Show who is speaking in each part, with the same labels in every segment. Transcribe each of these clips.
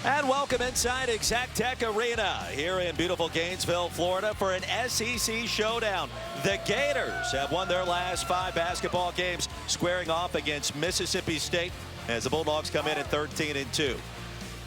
Speaker 1: And welcome inside Exactech Arena here in beautiful Gainesville, Florida for an SEC showdown. The Gators have won their last 5 basketball games, squaring off against Mississippi State as the Bulldogs come in at 13-2.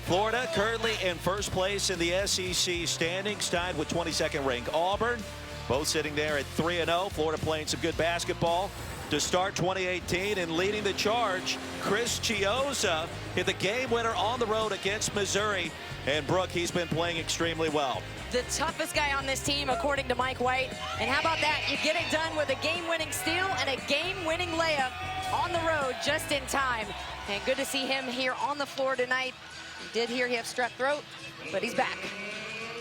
Speaker 1: Florida currently in first place in the SEC standings, tied with 22nd ranked Auburn. Both sitting there at 3-0. Florida playing some good basketball to start 2018 and leading the charge. Chris Chiozza hit the game winner on the road against Missouri. And Brooke, he's been playing extremely well.
Speaker 2: The toughest guy on this team, according to Mike White. And how about that? You get it done with a game-winning steal and a game-winning layup on the road just in time. And good to see him here on the floor tonight. He did hear he have strep throat, but he's back.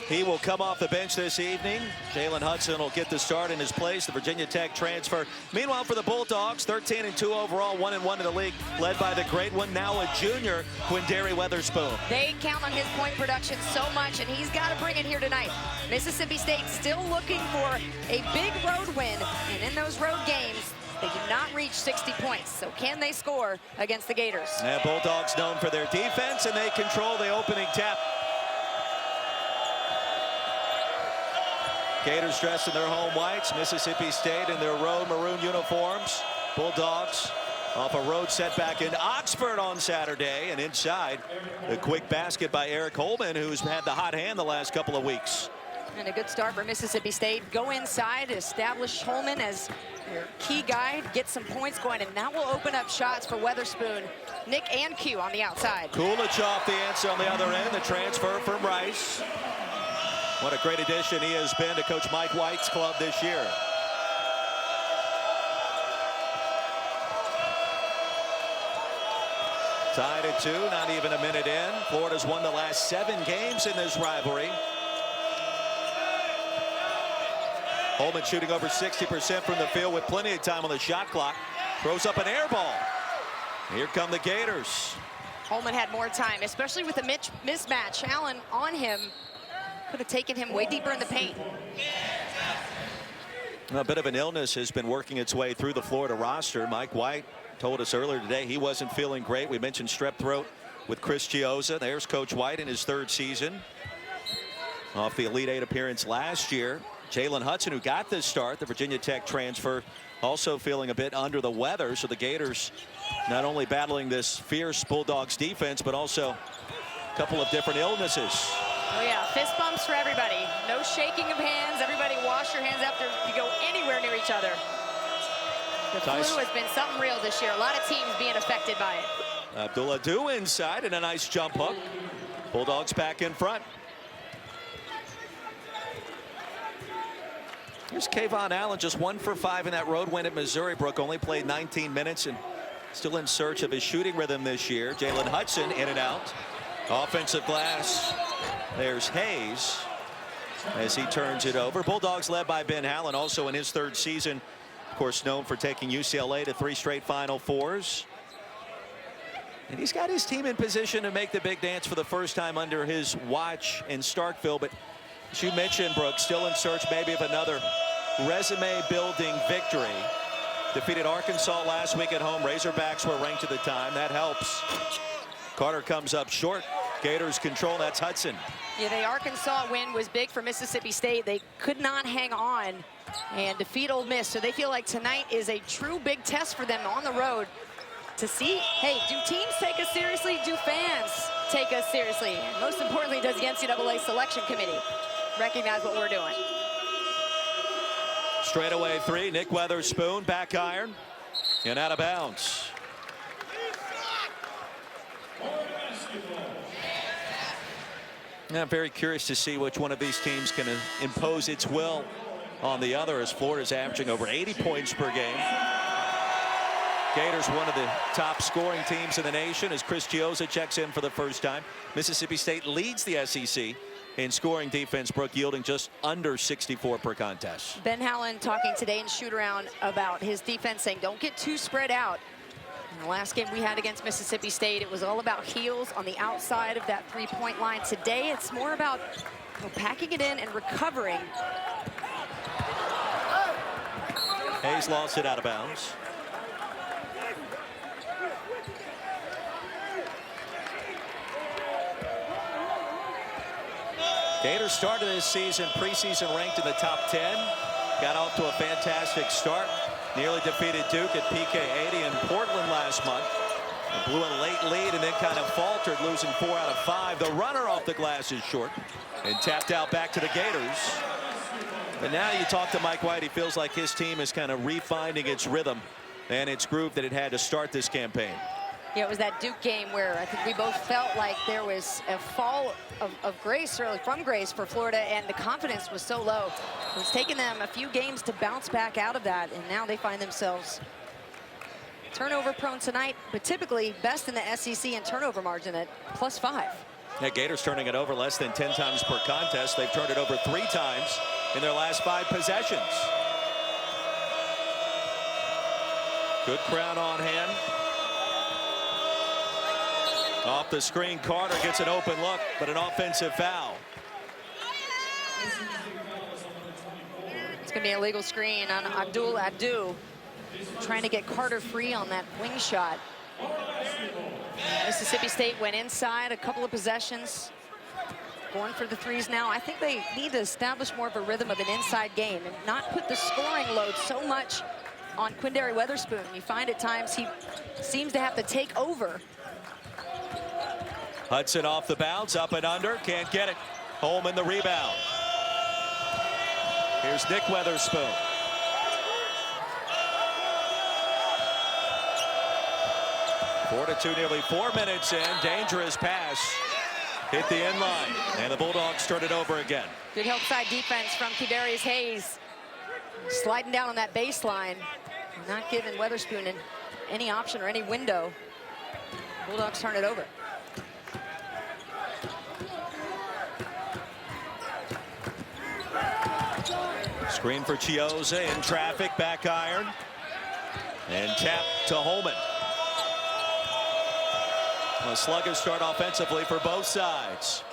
Speaker 1: He will come off the bench this evening. Jalen Hudson will get the start in his place, the Virginia Tech transfer. Meanwhile, for the Bulldogs, 13-2 overall, 1-1 in the league, led by the great one, now a junior, Quinndary Weatherspoon.
Speaker 2: They count on his point production so much, and he's got to bring it here tonight. Mississippi State still looking for a big road win, and in those road games, they do not reach 60 points. So can they score against the Gators?
Speaker 1: And Bulldogs known for their defense, and they control the opening tap. Gators dressed in their home whites, Mississippi State in their road maroon uniforms. Bulldogs off a road setback in Oxford on Saturday, and inside the quick basket by Eric Holman, who's had the hot hand the last couple of weeks.
Speaker 2: And a good start for Mississippi State. Go inside, establish Holman as your key guy, get some points going, and that will open up shots for Weatherspoon. Nick and Q on the outside.
Speaker 1: Coolidge off the answer on the other end, the transfer from Rice. What a great addition he has been to Coach Mike White's club this year. Tied at 2, not even a minute in. Florida's won the last 7 games in this rivalry. Holman shooting over 60% from the field with plenty of time on the shot clock. Throws up an air ball. Here come the Gators.
Speaker 2: Holman had more time, especially with the mismatch. Allen on him. Could have taken him way deeper in the paint.
Speaker 1: A bit of an illness has been working its way through the Florida roster. Mike White told us earlier today he wasn't feeling great. We mentioned strep throat with Chris Chiozza. There's Coach White in his 3rd season. Off the Elite 8 appearance last year. Jalen Hudson, who got this start, the Virginia Tech transfer, also feeling a bit under the weather. So the Gators not only battling this fierce Bulldogs defense, but also a couple of different illnesses.
Speaker 2: Oh yeah, fist bumps for everybody. No shaking of hands. Everybody wash your hands after you go anywhere near each other. The flu has been something real this year. A lot of teams being affected by it.
Speaker 1: Abdullah Due inside and a nice jump hook. Bulldogs back in front. Here's Kayvon Allen, just 1 for 5 in that road win at Missouri. Brooke only played 19 minutes and still in search of his shooting rhythm this year. Jalen Hudson in and out. Offensive glass. There's Hayes as he turns it over. Bulldogs led by Ben Howland, also in his 3rd season. Of course, known for taking UCLA to 3 straight Final Fours. And he's got his team in position to make the big dance for the first time under his watch in Starkville. But as you mentioned, Brooke, still in search maybe of another resume-building victory. Defeated Arkansas last week at home. Razorbacks were ranked at the time. That helps. Carter comes up short. Gators control. That's Hudson.
Speaker 2: Yeah, the Arkansas win was big for Mississippi State. They could not hang on and defeat Ole Miss. So they feel like tonight is a true big test for them on the road to see, hey, do teams take us seriously? Do fans take us seriously? And most importantly, does the NCAA selection committee recognize what we're doing?
Speaker 1: Straightaway 3. Nick Weatherspoon, back iron, and out of bounds. I'm very curious to see which one of these teams can impose its will on the other, as Florida's averaging over 80 points per game. Gators, one of the top scoring teams in the nation, as Chris Chiozza checks in for the first time. Mississippi State leads the SEC in scoring defense, Brooke, yielding just under 64 per contest.
Speaker 2: Ben Howland talking today in shoot-around about his defense, saying don't get too spread out. In the last game we had against Mississippi State, it was all about heels on the outside of that 3-point line. Today, it's more about packing it in and recovering.
Speaker 1: Hayes lost it out of bounds. Gators started this season preseason ranked in the top 10. Got off to a fantastic start. Nearly defeated Duke at PK 80 in Portland last month. Blew a late lead and then kind of faltered, losing 4 out of 5. The runner off the glass is short and tapped out back to the Gators. But now you talk to Mike White, he feels like his team is kind of refinding its rhythm and its groove that it had to start this campaign.
Speaker 2: Yeah, it was that Duke game where I think we both felt like there was a fall of grace, really, from grace for Florida, and the confidence was so low. It was taking them a few games to bounce back out of that, and now they find themselves turnover prone tonight, but typically best in the SEC in turnover margin at +5.
Speaker 1: Yeah, Gators turning it over less than 10 times per contest. They've turned it over 3 times in their last 5 possessions. Good crowd on hand. Off the screen, Carter gets an open look, but an offensive foul.
Speaker 2: It's going to be a legal screen on Abdul Abdu, trying to get Carter free on that wing shot. Mississippi State went inside a couple of possessions, going for the threes now. I think they need to establish more of a rhythm of an inside game and not put the scoring load so much on Quinndary Weatherspoon. You find at times he seems to have to take over.
Speaker 1: Hudson off the bounce, up and under, can't get it. Holman the rebound. Here's Nick Weatherspoon. Four to 2, nearly 4 minutes in. Dangerous pass. Hit the end line. And the Bulldogs turn it over again.
Speaker 2: Good help side defense from Kevarius Hayes. Sliding down on that baseline. Not giving Weatherspoon any option or any window. Bulldogs turn it over.
Speaker 1: Screen for Chiozza in traffic, back iron. And tap to Holman. A sluggish start offensively for both sides.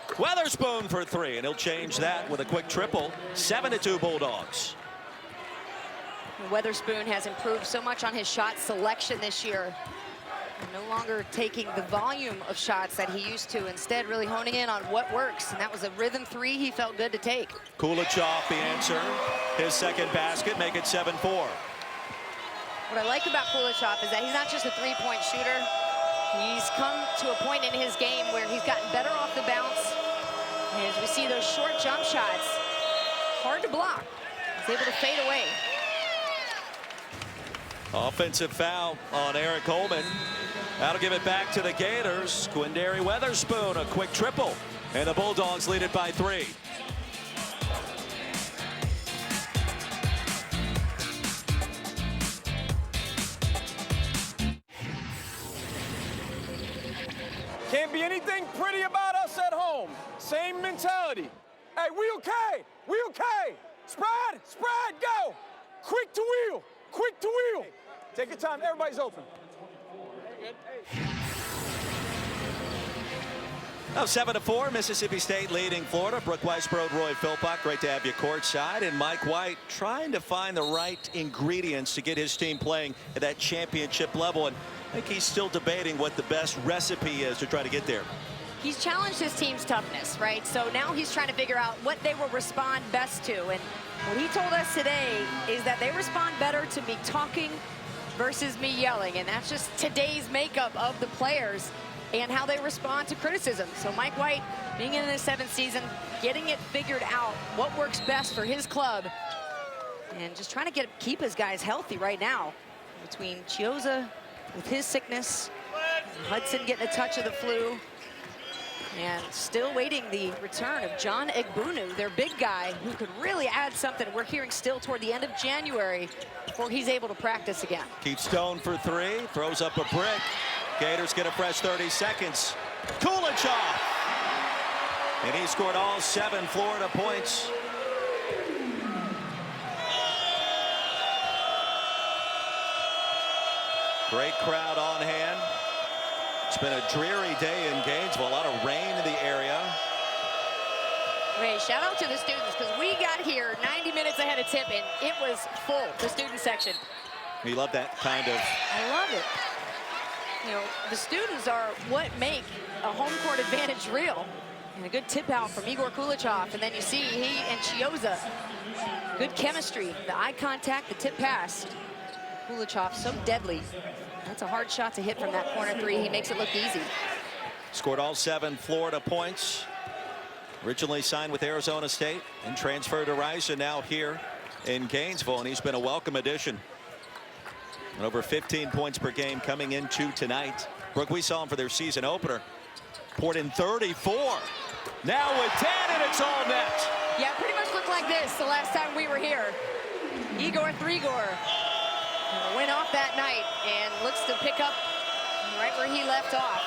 Speaker 1: Weatherspoon for 3, and he'll change that with a quick triple. 7-2 Bulldogs.
Speaker 2: Weatherspoon has improved so much on his shot selection this year. No longer taking the volume of shots that he used to, instead really honing in on what works, and that was a rhythm 3 he felt good to take.
Speaker 1: Kulichov the answer. His second basket, make it 7-4.
Speaker 2: What I like about Kulichov is that he's not just a three-point shooter. He's come to a point in his game where he's gotten better off the bounce. And as we see those short jump shots, hard to block. He's able to fade away.
Speaker 1: Offensive foul on Eric Holman. That'll give it back to the Gators. Quinndary Weatherspoon, a quick triple. And the Bulldogs lead it by 3.
Speaker 3: Can't be anything pretty about us at home. Same mentality. Hey, we okay? We okay? Spread, spread, go. Quick to wheel, quick to wheel. Take your time, everybody's open.
Speaker 1: Now 7-4, Mississippi State leading Florida. Brooke Weisbrod, Roy Philpott, great to have you courtside. And Mike White trying to find the right ingredients to get his team playing at that championship level. And I think he's still debating what the best recipe is to try to get there.
Speaker 2: He's challenged his team's toughness, right? So now he's trying to figure out what they will respond best to. And what he told us today is that they respond better to me talking versus me yelling. And that's just today's makeup of the players and how they respond to criticism. So Mike White, being in his 7th season, getting it figured out, what works best for his club, and just trying to keep his guys healthy right now. Between Chiozza with his sickness, Hudson getting a touch of the flu, and still waiting the return of John Egbunu, their big guy, who could really add something. We're hearing still toward the end of January before he's able to practice again.
Speaker 1: Keeps Stone for 3, throws up a brick. Gators get a fresh 30 seconds. Kulichov! And he scored all 7 Florida points. Great crowd on hand. It's been a dreary day in Gainesville. A lot of rain in the area.
Speaker 2: Hey, shout out to the students, because we got here 90 minutes ahead of tip, and it was full, the student section.
Speaker 1: We love that kind of...
Speaker 2: I love it. You know, the students are what make a home court advantage real. And a good tip out from Igor Kulichov. And then you see he and Chiozza, good chemistry. The eye contact, the tip pass. Kulichov so deadly. That's a hard shot to hit from that corner three. He makes it look easy.
Speaker 1: Scored all 7 Florida points. Originally signed with Arizona State and transferred to Rice, and now here in Gainesville, and he's been a welcome addition. And over 15 points per game coming into tonight. Brooke, we saw him for their season opener. Poured in 34. Now with 10, and it's all net.
Speaker 2: Yeah, pretty much looked like this the last time we were here. Igor Thrigor went off that night and looks to pick up right where he left off.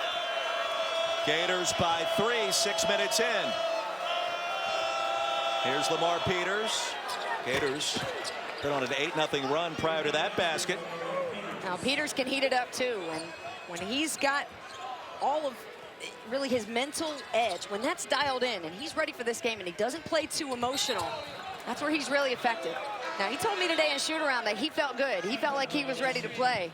Speaker 1: Gators by 3, 6 minutes in. Here's Lamar Peters. Gators been on an 8-0 run prior to that basket.
Speaker 2: Now Peters can heat it up too, and when he's got all of really his mental edge, when that's dialed in and he's ready for this game and he doesn't play too emotional, that's where he's really effective. Now he told me today in shoot-around that he felt good. He felt like he was ready to play.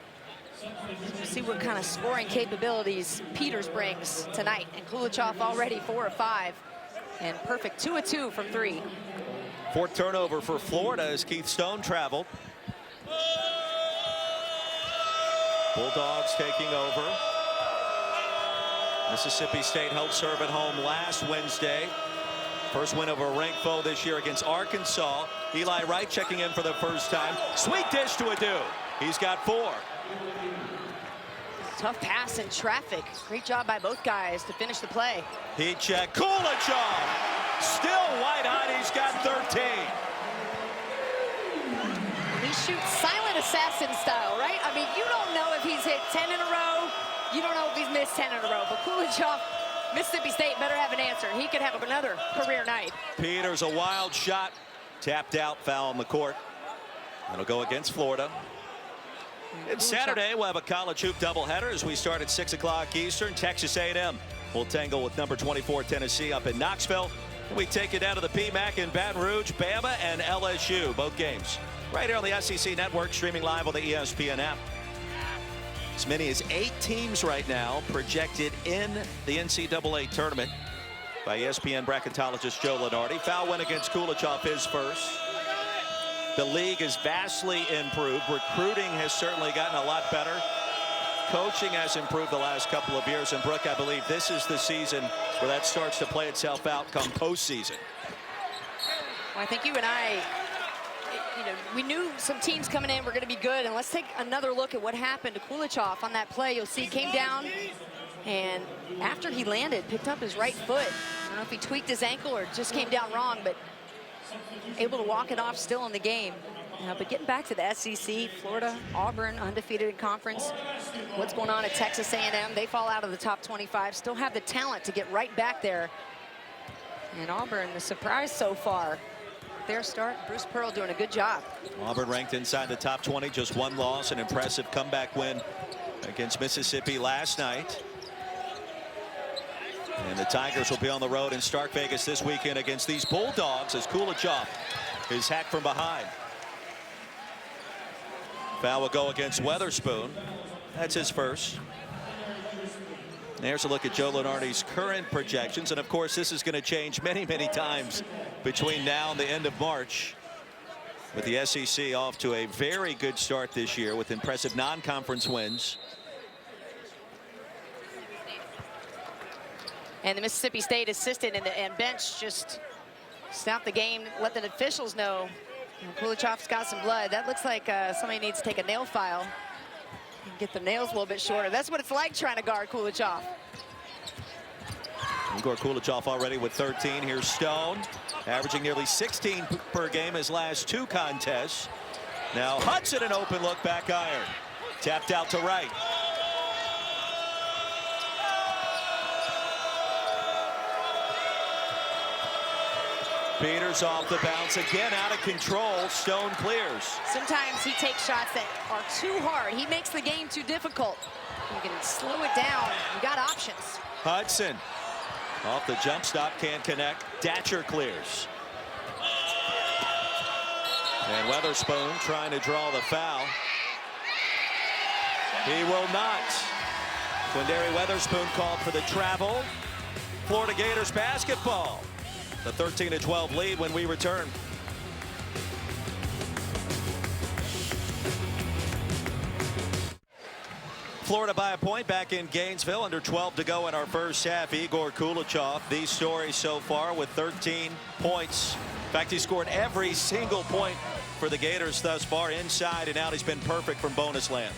Speaker 2: We'll see what kind of scoring capabilities Peters brings tonight. And Kulichov already 4 of 5. And perfect 2 of 2 from 3.
Speaker 1: 4th turnover for Florida as Keith Stone traveled. Bulldogs taking over. Mississippi State held serve at home last Wednesday. First win over a ranked foe this year against Arkansas. Eli Wright checking in for the first time. Sweet dish to Adu. He's got 4.
Speaker 2: Tough pass in traffic. Great job by both guys to finish the play.
Speaker 1: Heat check. Kulichov. Still white hot. He's got 13.
Speaker 2: He shoots silent assassin style, right? I mean, you don't know if he's hit 10 in a row. You don't know if he's missed 10 in a row. But Kulichov, Mississippi State better have an answer. He could have another career night.
Speaker 1: Peters, a wild shot. Tapped out, foul on the court. That'll go against Florida. And Saturday, we'll have a college hoop doubleheader as we start at 6 o'clock Eastern. Texas A&M will tangle with number 24 Tennessee up in Knoxville. And we take it down to the PMAC in Baton Rouge, Bama and LSU, both games. Right here on the SEC Network, streaming live on the ESPN app. As many as 8 teams right now projected in the NCAA tournament by ESPN bracketologist Joe Lunardi. Foul win against Kulichov, his first. The league is vastly improved. Recruiting has certainly gotten a lot better. Coaching has improved the last couple of years. And Brooke, I believe this is the season where that starts to play itself out come postseason.
Speaker 2: Well, I think you and I, we knew some teams coming in were going to be good. And let's take another look at what happened to Kulichov on that play. You'll see he came down, and after he landed, picked up his right foot. I don't know if he tweaked his ankle or just came down wrong, but able to walk it off still in the game. But getting back to the SEC, Florida, Auburn, undefeated in conference. What's going on at Texas A&M? They fall out of the top 25. Still have the talent to get right back there. And Auburn, the surprise so far. Their start, Bruce Pearl doing a good job.
Speaker 1: Auburn ranked inside the top 20, just 1 loss, an impressive comeback win against Mississippi last night. And the Tigers will be on the road in Stark Vegas this weekend against these Bulldogs as Kulichov is hacked from behind. Foul will go against Weatherspoon. That's his first. There's a look at Joe Lunardi's current projections. And of course, this is going to change many, many times between now and the end of March. With the SEC off to a very good start this year with impressive non-conference wins.
Speaker 2: And the Mississippi State assistant and bench just stopped the game, let the officials know Kulichov's got some blood. That looks like somebody needs to take a nail file and get the nails a little bit shorter. That's what it's like trying to guard Kulichov.
Speaker 1: Igor Kulichov already with 13. Here's Stone, averaging nearly 16 per game his last 2 contests. Now Hudson, an open look back iron. Tapped out to Wright. Peters off the bounce again, out of control. Stone clears.
Speaker 2: Sometimes he takes shots that are too hard. He makes the game too difficult. You can slow it down. You got options.
Speaker 1: Hudson off the jump stop, can't connect. Datcher clears. And Weatherspoon trying to draw the foul. He will not. Quindary Weatherspoon called for the travel. Florida Gators basketball. The 13-12 lead when we return. Florida by a point back in Gainesville. Under 12 to go in our first half. Igor Kulichov, the story so far with 13 points. In fact, he scored every single point for the Gators thus far, inside and out. He's been perfect from bonus land.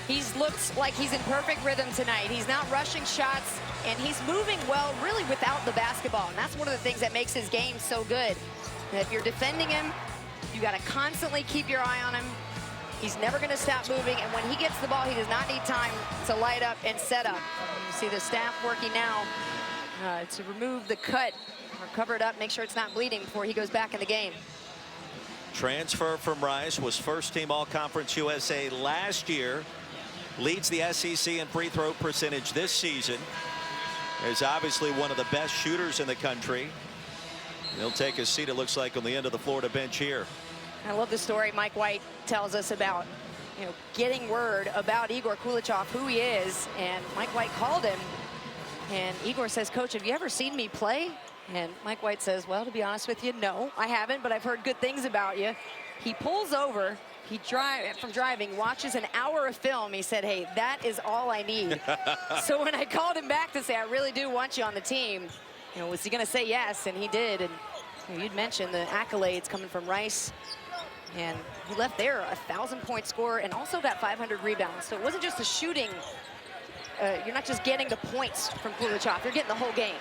Speaker 2: He's looked like he's in perfect rhythm tonight. He's not rushing shots, and he's moving well, really without the basketball. And that's one of the things that makes his game so good. And if you're defending him, you got to constantly keep your eye on him. He's never going to stop moving, and when he gets the ball, he does not need time to light up and set up. You see the staff working now to remove the cut or cover it up, make sure it's not bleeding before he goes back in the game.
Speaker 1: Transfer from Rice, was first-team All-Conference USA last year. Leads the SEC in free throw percentage this season. Is obviously one of the best shooters in the country. He'll take his seat, it looks like, on the end of the Florida bench here.
Speaker 2: I love the story Mike White tells us about, getting word about Igor Kulichov, who he is. And Mike White called him, and Igor says, "Coach, have you ever seen me play?" And Mike White says, "Well, to be honest with you, no, I haven't, but I've heard good things about you." He pulls over, from driving, watches an hour of film. He said, "Hey, that is all I need." So when I called him back to say, "I really do want you on the team," was he going to say yes? And he did. And you'd mentioned the accolades coming from Rice. And he left there a 1,000-point scorer and also got 500 rebounds. So it wasn't just the shooting. You're not just getting the points from Kulichov. You're getting the whole game.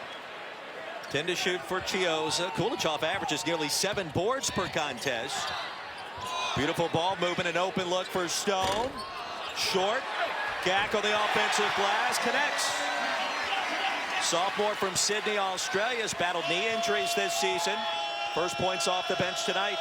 Speaker 1: 10 to shoot for Chiozza. Kulichov averages nearly 7 boards per contest. Beautiful ball movement, an open look for Stone. Short. Gack on the offensive glass. Connects. Sophomore from Sydney, Australia, has battled knee injuries this season. First points off the bench tonight.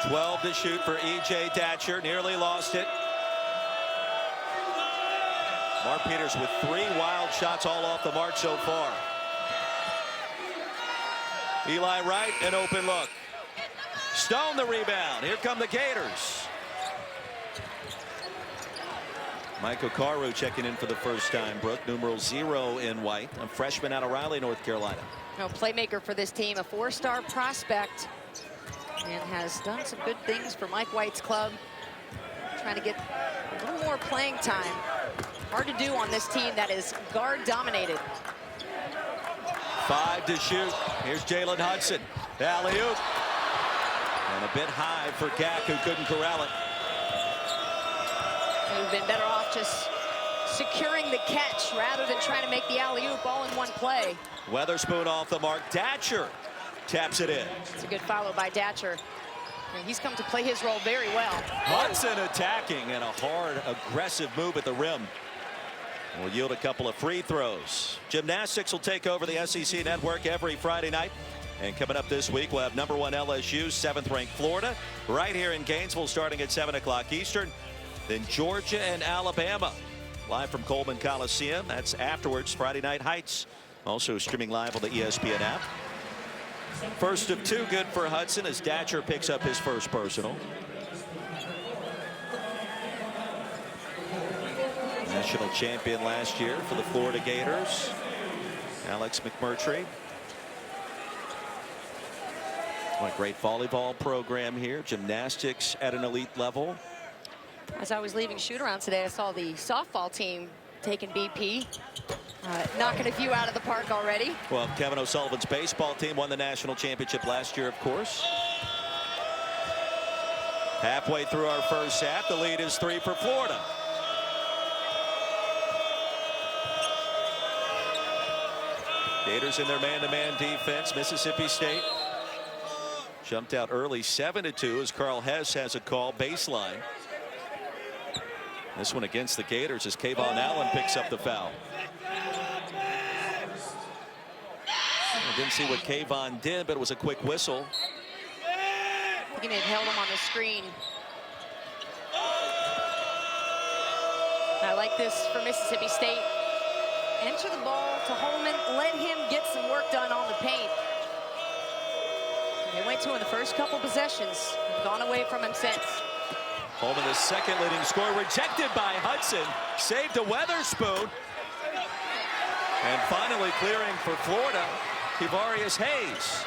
Speaker 1: .12 to shoot for E.J. Datcher. Nearly lost it. Mark Peters with 3 wild shots, all off the mark so far. Eli Wright, an open look. Stone the rebound. Here come the Gators. Mike Okaru checking in for the first time. Brooke, numeral 0 in white. A freshman out of Raleigh, North Carolina.
Speaker 2: Playmaker for this team, a 4-star prospect. And has done some good things for Mike White's club. Trying to get a little more playing time. Hard to do on this team that is guard dominated.
Speaker 1: 5 to shoot. Here's Jalen Hudson. Alley-oop. And a bit high for Gack, who couldn't corral it.
Speaker 2: They've been better off just securing the catch rather than trying to make the alley-oop all in one play.
Speaker 1: Weatherspoon off the mark. Datcher taps it in.
Speaker 2: It's a good follow by Datcher. And he's come to play his role very well.
Speaker 1: Hudson attacking, and a hard, aggressive move at the rim. Will yield a couple of free throws. Gymnastics will take over the SEC network every Friday night. And coming up this week, we'll have #1 LSU, 7th-ranked Florida, right here in Gainesville, starting at 7 o'clock Eastern. Then Georgia and Alabama, live from Coleman Coliseum. That's afterwards, Friday Night Heights. Also streaming live on the ESPN app. First of 2 good for Hudson as Datcher picks up his first personal. National champion last year for the Florida Gators, Alex McMurtry. What a great volleyball program here. Gymnastics at an elite level.
Speaker 2: As I was leaving shoot-around today, I saw the softball team taking BP. Knocking a few out of the park already.
Speaker 1: Well, Kevin O'Sullivan's baseball team won the national championship last year, of course. Halfway through our first half, the lead is 3 for Florida. Gators in their man-to-man defense. Mississippi State jumped out early 7-2 as Carl Hess has a call baseline. This one against the Gators as Kayvon Allen picks up the foul. I didn't see what Kayvon did, but it was a quick whistle.
Speaker 2: I think he may have held him on the screen. I like this for Mississippi State. Enter the ball to Holman. Let him get some work done on the paint. right to him the first couple possessions. Gone away from him since.
Speaker 1: Holman, the second leading scorer, rejected by Hudson. Saved to Weatherspoon. And finally clearing for Florida, Kevarius Hayes.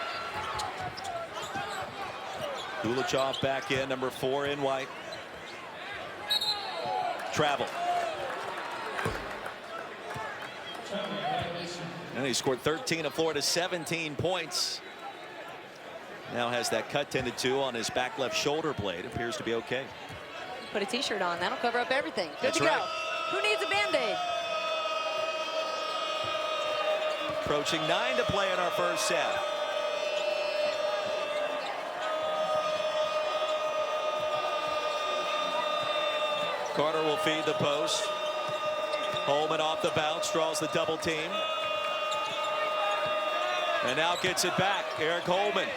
Speaker 1: Kulichov back in, number 4 in white. Travel. And he scored 13 of Florida's 17 points. Now has that cut tended to on his back left shoulder blade. Appears to be okay.
Speaker 2: Put a t-shirt on. That'll cover up everything. Good
Speaker 1: That's
Speaker 2: to go.
Speaker 1: right.
Speaker 2: Who needs a Band-Aid?
Speaker 1: Approaching 9 to play in our first set. Carter will feed the post. Holman off the bounce, draws the double team. And now gets it back. Eric Holman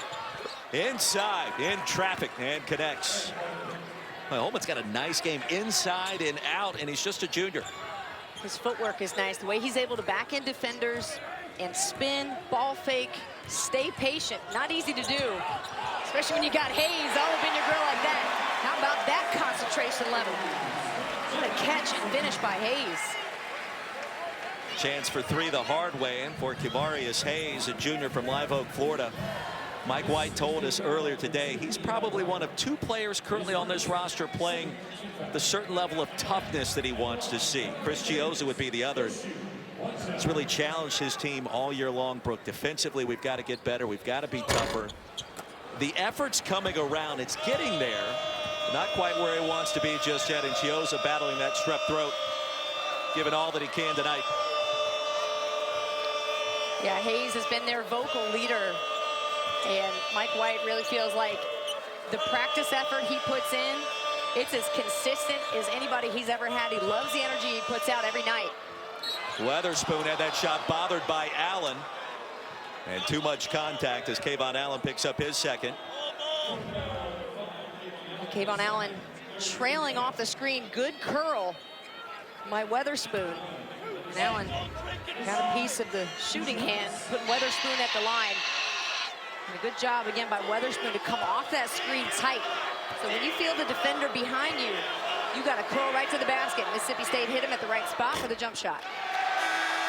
Speaker 1: inside, in traffic, and connects. Well, Holman's got a nice game inside and out, and he's just a junior.
Speaker 2: His footwork is nice. The way he's able to back in defenders and spin, ball fake, stay patient. Not easy to do, especially when you got Hayes all up in your grill like that. How about that concentration level? What a catch and finish by Hayes.
Speaker 1: Chance for 3 the hard way, and for Kevarius Hayes, a junior from Live Oak, Florida. Mike White told us earlier today he's probably one of 2 players currently on this roster playing the certain level of toughness that he wants to see. Chris Chiozza would be the other. He's really challenged his team all year long, Brooke. Defensively, we've got to get better. We've got to be tougher. The effort's coming around. It's getting there. Not quite where he wants to be just yet. And Chiozza battling that strep throat, giving all that he can tonight.
Speaker 2: Yeah, Hayes has been their vocal leader. And Mike White really feels like the practice effort he puts in, it's as consistent as anybody he's ever had. He loves the energy he puts out every night.
Speaker 1: Weatherspoon had that shot bothered by Allen. And too much contact as Kayvon Allen picks up his second.
Speaker 2: Kayvon Allen trailing off the screen. Good curl by Weatherspoon. And Allen got a piece of the shooting hand, putting Weatherspoon at the line. And a good job again by Weatherspoon to come off that screen tight. So when you feel the defender behind you, you got to curl right to the basket. Mississippi State hit him at the right spot for the jump shot.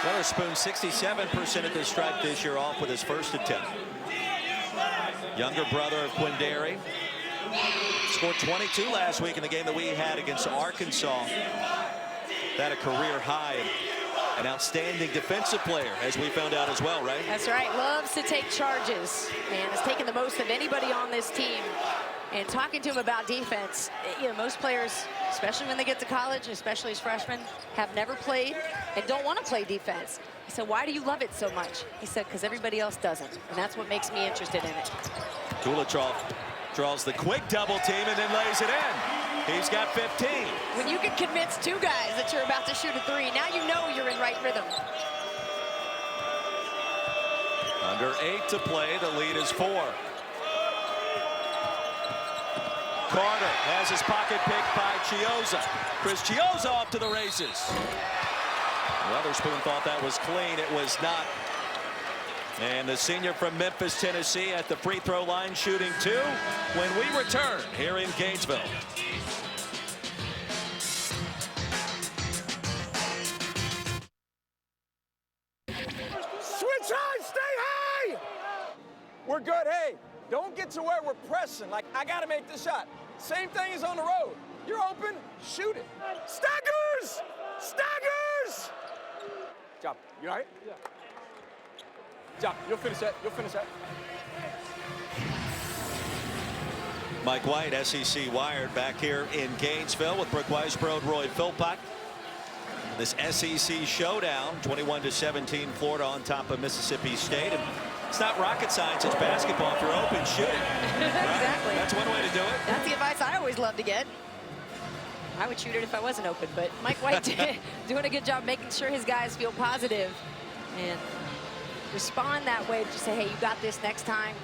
Speaker 1: Weatherspoon 67% at the stripe this year, off with his first attempt. Younger brother of Quindary. Scored 22 last week in the game that we had against Arkansas. That a career high. An outstanding defensive player, as we found out as well, right?
Speaker 2: That's right. Loves to take charges and has taken the most of anybody on this team. And talking to him about defense, you know, most players, especially when they get to college, especially as freshmen, have never played and don't want to play defense. He said, why do you love it so much? He said, because everybody else doesn't. And that's what makes me interested in it.
Speaker 1: Kulichov draws the quick double team and then lays it in. He's got 15.
Speaker 2: When you can convince 2 guys that you're about to shoot a 3, now you know you're in right rhythm.
Speaker 1: Under 8 to play, the lead is 4. Carter has his pocket picked by Chiozza. Chris Chiozza off to the races. Weatherspoon thought that was clean. It was not. And the senior from Memphis, Tennessee at the free throw line shooting 2 when we return here in Gainesville.
Speaker 3: Switch high, stay high! We're good. Hey, don't get to where we're pressing. Like, I got to make the shot. Same thing as on the road. You're open, shoot it. Staggers! Staggers! Job, you all right? Yeah. Job, you'll finish that. You'll finish that.
Speaker 1: Mike White, SEC Wired, back here in Gainesville with Brooke Weisbrod, Roy Philpott. This SEC showdown, 21-17, Florida on top of Mississippi State. And it's not rocket science, it's basketball. If you're open, shoot it. Right?
Speaker 2: Exactly.
Speaker 1: That's one way to do it.
Speaker 2: That's the advice I always love to get. I would shoot it if I wasn't open, but Mike White doing a good job making sure his guys feel positive and respond that way. Just say, hey, you got this next time.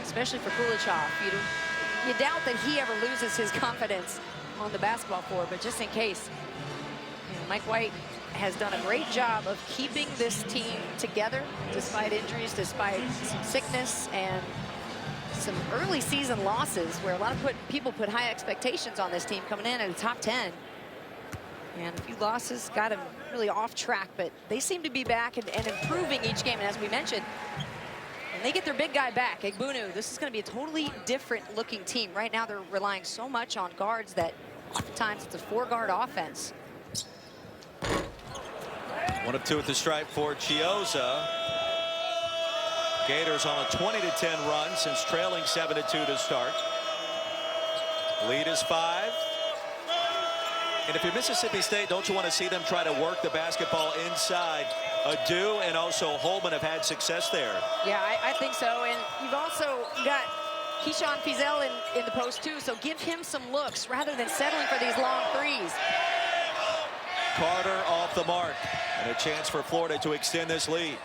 Speaker 2: Especially for Kulichov. You doubt that he ever loses his confidence on the basketball floor, but just in case. You know, Mike White has done a great job of keeping this team together despite injuries, despite some sickness, and some early season losses where a lot of people put high expectations on this team coming in at a top 10. And a few losses got them really off track, but they seem to be back and improving each game. And as we mentioned, when they get their big guy back, Egbunu, this is going to be a totally different looking team. Right now, they're relying so much on guards that oftentimes it's a 4-guard offense.
Speaker 1: 1 of 2 at the stripe for Chiozza. Gators on a 20-10 run since trailing 7-2 to start. Lead is 5. And if you're Mississippi State, don't you want to see them try to work the basketball inside? Adu and also Holman have had success there.
Speaker 2: Yeah, I think so. And you've also got Keyshawn Fizel in the post too, so give him some looks rather than settling for these long threes.
Speaker 1: Carter off the mark, and a chance for Florida to extend this lead.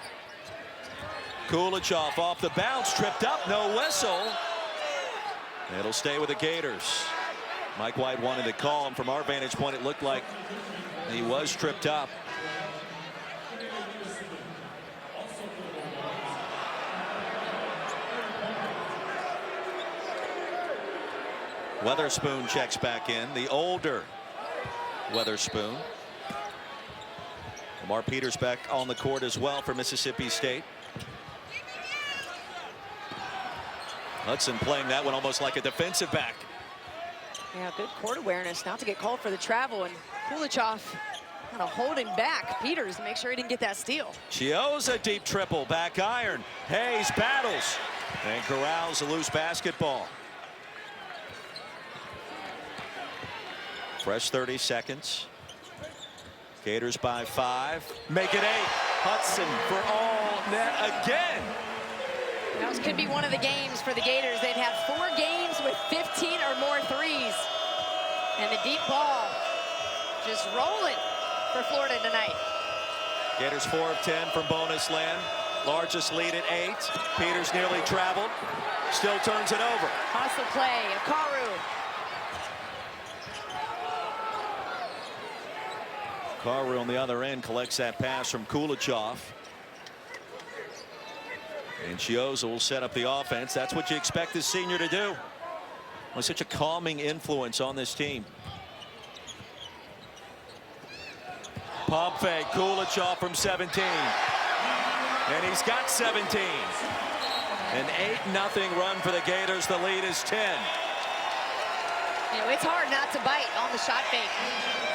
Speaker 1: Kulichov off the bounce, tripped up, no whistle. It'll stay with the Gators. Mike White wanted to call him. From our vantage point, it looked like he was tripped up. Weatherspoon checks back in, the older Weatherspoon. Lamar Peters back on the court as well for Mississippi State. Hudson playing that one almost like a defensive back.
Speaker 2: Yeah, good court awareness not to get called for the travel, and Kulichov kind of holding back Peters to make sure he didn't get that steal.
Speaker 1: Chiozza deep triple, back iron. Hayes battles and corrals a loose basketball. Fresh 30 seconds. Gators by 5. Make it 8. Hudson for all net again.
Speaker 2: This could be one of the games for the Gators. They've had 4 games with 15 or more threes. And the deep ball just rolling for Florida tonight.
Speaker 1: Gators 4 of 10 from bonus land. Largest lead at 8. Peters nearly traveled. Still turns it over.
Speaker 2: Hustle play, Akaru.
Speaker 1: Karu on the other end collects that pass from Kulichov. And Chiozza will set up the offense. That's what you expect this senior to do. Well, such a calming influence on this team. Pump fake, Kulichov from 17. And he's got 17. An 8-0 run for the Gators. The lead is 10.
Speaker 2: You know, it's hard not to bite on the shot fake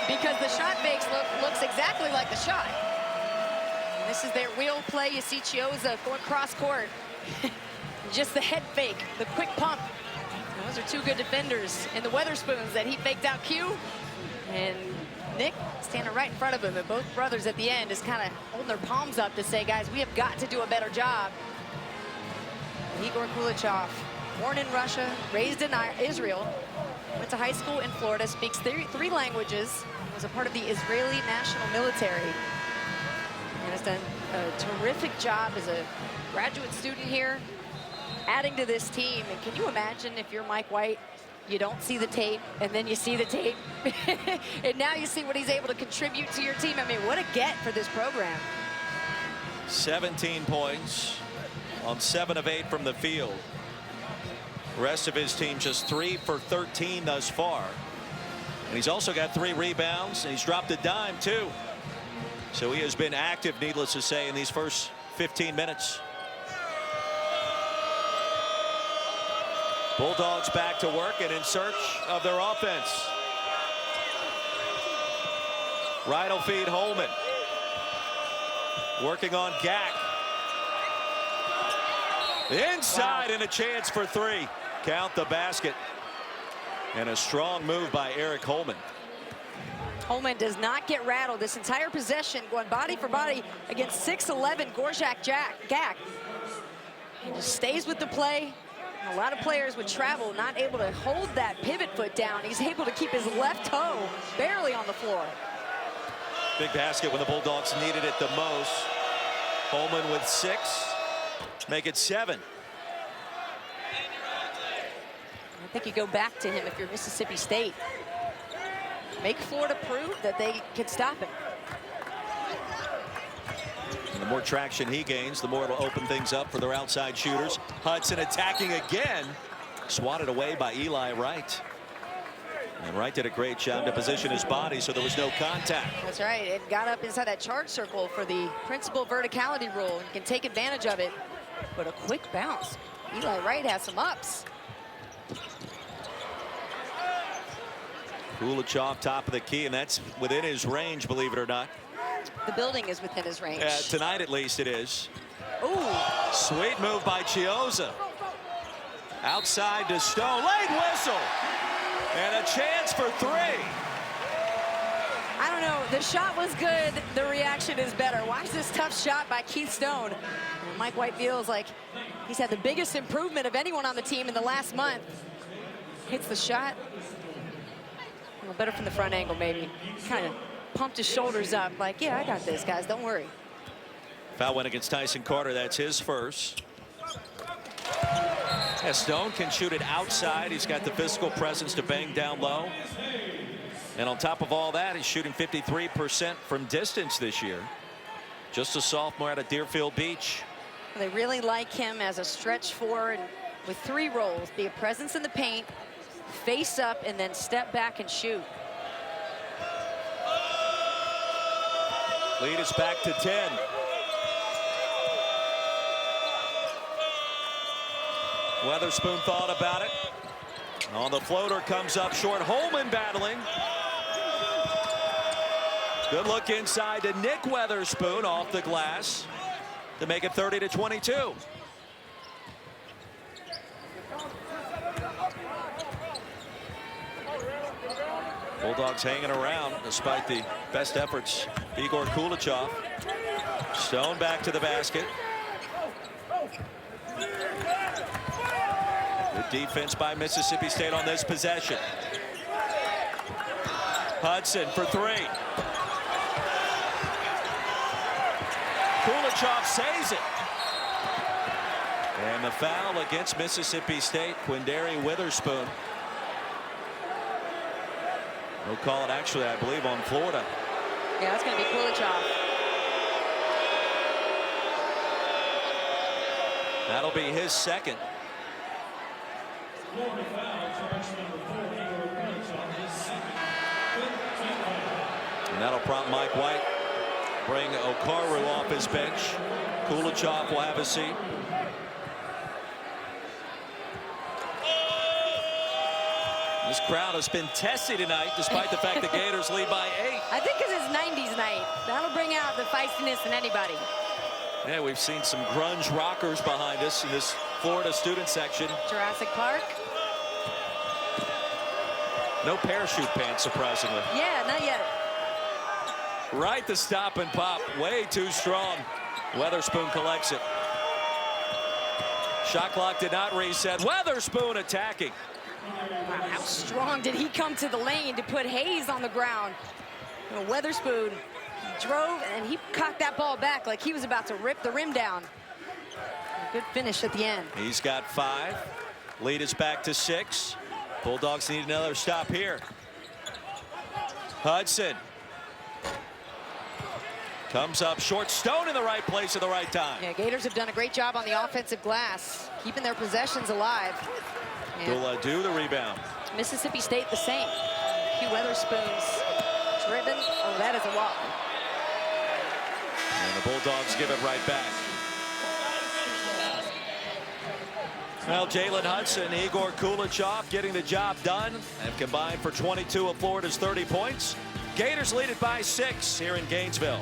Speaker 2: because the shot fakes looks exactly like the shot. And this is their wheel play. You see Chiozza going cross court. Just the head fake, the quick pump. And those are 2 good defenders. And the Weatherspoons that he faked out Q. And Nick standing right in front of him. And both brothers at the end is kind of holding their palms up to say, guys, we have got to do a better job. Igor Kulichov, born in Russia, raised in Israel, went to high school in Florida, speaks 3 languages, was a part of the Israeli National Military, and has done a terrific job as a graduate student here, adding to this team. And can you imagine if you're Mike White, you don't see the tape, and then you see the tape, and now you see what he's able to contribute to your team? I mean, what a get for this program.
Speaker 1: 17 points on 7 of 8 from the field. The rest of his team just 3 for 13 thus far. And he's also got 3 rebounds, and he's dropped a dime too. So he has been active, needless to say, in these first 15 minutes. Bulldogs back to work and in search of their offense. Right will feed Holman. Working on Gak. Inside, wow. And a chance for 3. Count the basket. And a strong move by Eric Holman.
Speaker 2: Holman does not get rattled this entire possession, going body for body against 6'11" Gorjak Gak. He just stays with the play. A lot of players would travel, not able to hold that pivot foot down. He's able to keep his left toe barely on the floor.
Speaker 1: Big basket when the Bulldogs needed it the most. Holman with 6. Make it 7.
Speaker 2: I think you go back to him if you're Mississippi State. Make Florida prove that they can stop him.
Speaker 1: The more traction he gains, the more it'll open things up for their outside shooters. Hudson attacking again. Swatted away by Eli Wright. And Wright did a great job to position his body so there was no contact.
Speaker 2: That's right. It got up inside that charge circle for the principal verticality rule and can take advantage of it. But a quick bounce. Eli Wright has some ups.
Speaker 1: Kulichov top of the key, and that's within his range, believe it or not.
Speaker 2: The building is within his range.
Speaker 1: Tonight, at least, it is.
Speaker 2: Ooh.
Speaker 1: Sweet move by Chiozza. Outside to Stone. Late whistle. And a chance for three.
Speaker 2: I don't know. The shot was good. The reaction is better. Watch this tough shot by Keith Stone. And Mike White feels like he's had the biggest improvement of anyone on the team in the last month. Hits the shot. A little better from the front angle, maybe. Kind of pumped his shoulders up like, yeah, I got this, guys. Don't worry.
Speaker 1: Foul went against Tyson Carter. That's his first. Yeah, Stone can shoot it outside. He's got the physical presence to bang down low. And on top of all that, he's shooting 53% from distance this year. Just a sophomore out of Deerfield Beach.
Speaker 2: They really like him as a stretch forward with 3 roles. Be a presence in the paint, face up, and then step back and shoot.
Speaker 1: Lead is back to 10. Weatherspoon thought about it. On the floater, comes up short. Holman battling. Good look inside to Nick Weatherspoon off the glass to make it 30-22. Bulldogs hanging around despite the best efforts. Igor Kulichov. Stone back to the basket. Good defense by Mississippi State on this possession. Hudson for 3. Kulichov saves it. And the foul against Mississippi State, Quindary Witherspoon. We'll call it actually, I believe, on Florida.
Speaker 2: Yeah, that's going to be Kulichov.
Speaker 1: That'll be his second. And that'll prompt Mike White. Bring Okaru off his bench. Kulichov will have a seat. This crowd has been testy tonight, despite the fact the Gators lead by 8.
Speaker 2: I think because it's 90s night. That'll bring out the feistiness in anybody.
Speaker 1: Yeah, we've seen some grunge rockers behind us in this Florida student section.
Speaker 2: Jurassic Park.
Speaker 1: No parachute pants, surprisingly.
Speaker 2: Yeah, not yet.
Speaker 1: Right to stop and pop. Way too strong. Weatherspoon collects it. Shot clock did not reset. Weatherspoon attacking.
Speaker 2: Wow, how strong did he come to the lane to put Hayes on the ground? You know, Weatherspoon drove and he cocked that ball back like he was about to rip the rim down. A good finish at the end.
Speaker 1: He's got 5. Lead is back to 6. Bulldogs need another stop here. Hudson comes up short. Stone in the right place at the right time.
Speaker 2: Yeah, Gators have done a great job on the offensive glass, keeping their possessions alive.
Speaker 1: Will do the rebound.
Speaker 2: Mississippi State the same. Hugh Weatherspoon's driven. Oh, that is a walk.
Speaker 1: And the Bulldogs give it right back. Well, Jalen Hudson, Igor Kulichov getting the job done and combined for 22 of Florida's 30 points. Gators lead it by 6 here in Gainesville.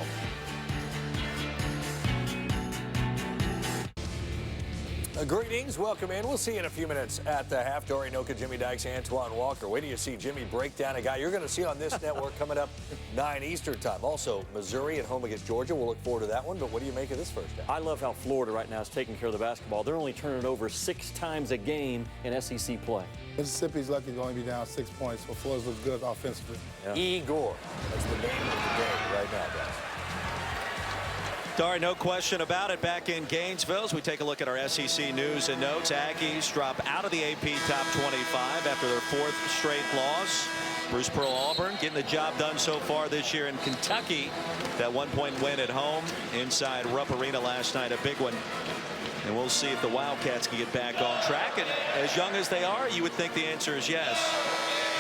Speaker 4: Greetings, welcome in. We'll see you in a few minutes at the half. Dory Noka, Jimmy Dykes, Antoine Walker. Wait till you see Jimmy break down a guy you're going to see on this network coming up 9 Eastern time. Also, Missouri at home against Georgia. We'll look forward to that one. But what do you make of this first half?
Speaker 5: I love how Florida right now is taking care of the basketball. They're only turning it over 6 times a game in SEC play.
Speaker 6: Mississippi's lucky to only be down 6 points, but Florida's looks good offensively.
Speaker 4: Yeah. Igor. That's the name of the game right now, guys.
Speaker 1: Dari, no question about it. Back in Gainesville as we take a look at our SEC news and notes. Aggies drop out of the AP top 25 after their 4th straight loss. Bruce Pearl Auburn getting the job done so far this year in Kentucky. That 1-point win at home inside Rupp Arena last night, a big one. And we'll see if the Wildcats can get back on track. And as young as they are, you would think the answer is yes.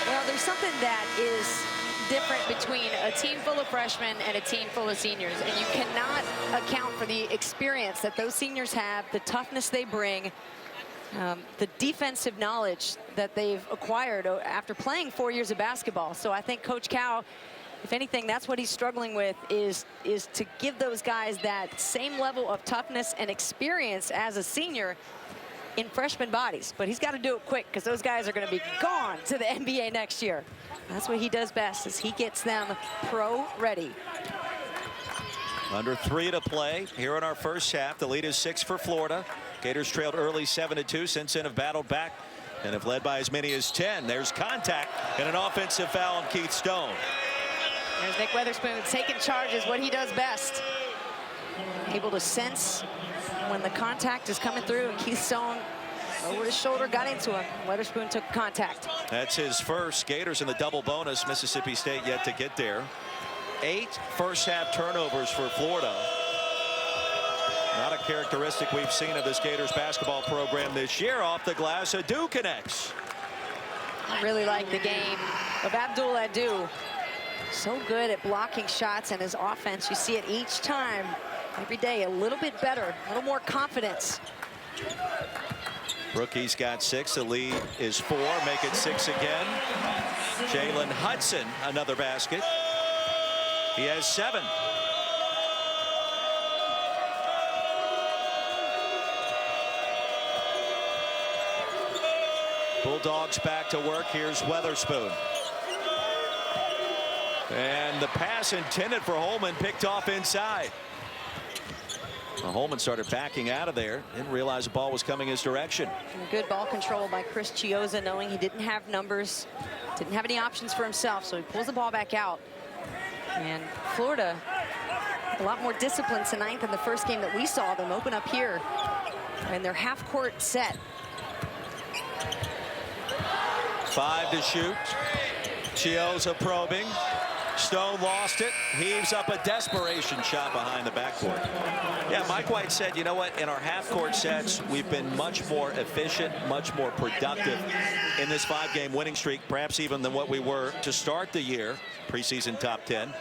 Speaker 2: Well, there's something that is different between a team full of freshmen and a team full of seniors, and you cannot account for the experience that those seniors have, the toughness they bring, the defensive knowledge that they've acquired after playing 4 years of basketball. So I think Coach Cal, if anything, that's what he's struggling with, is to give those guys that same level of toughness and experience as a senior in freshman bodies. But he's got to do it quick, because those guys are going to be gone to the NBA next year. That's what he does best, is he gets them pro ready.
Speaker 1: Under 3 to play here in our first half. The lead is 6 for Florida. Gators trailed early 7-2. Since then have battled back and have led by as many as 10. There's contact and an offensive foul on Keith Stone.
Speaker 2: There's Nick Weatherspoon taking charge, is what he does best. Able to sense when the contact is coming through, and Keith Stone over his shoulder got into him. Weatherspoon took contact.
Speaker 1: That's his first. Gators in the double bonus. Mississippi State yet to get there. 8 first half turnovers for Florida. Not a characteristic we've seen of this Gators basketball program this year. Off the glass, Adu connects.
Speaker 2: I really like the game of Abdul Adu. So good at blocking shots, and his offense, you see it each time, every day, a little bit better, a little more confidence.
Speaker 1: Rookie's got 6. The lead is 4. Make it 6 again. Jalen Hudson, another basket. He has 7. Bulldogs back to work. Here's Weatherspoon. And the pass intended for Holman picked off inside. Well, Holman started backing out of there. Didn't realize the ball was coming his direction.
Speaker 2: And good ball control by Chris Chiozza, knowing he didn't have numbers, didn't have any options for himself, so he pulls the ball back out. And Florida, a lot more discipline tonight than the first game that we saw them open up here in their half-court set. 5
Speaker 1: to shoot. Chiozza probing. Stone lost it. Heaves up a desperation shot behind the backcourt. Yeah, Mike White said, you know what, in our half-court sets, we've been much more efficient, much more productive in this 5-game winning streak, perhaps even than what we were to start the year, preseason top 10.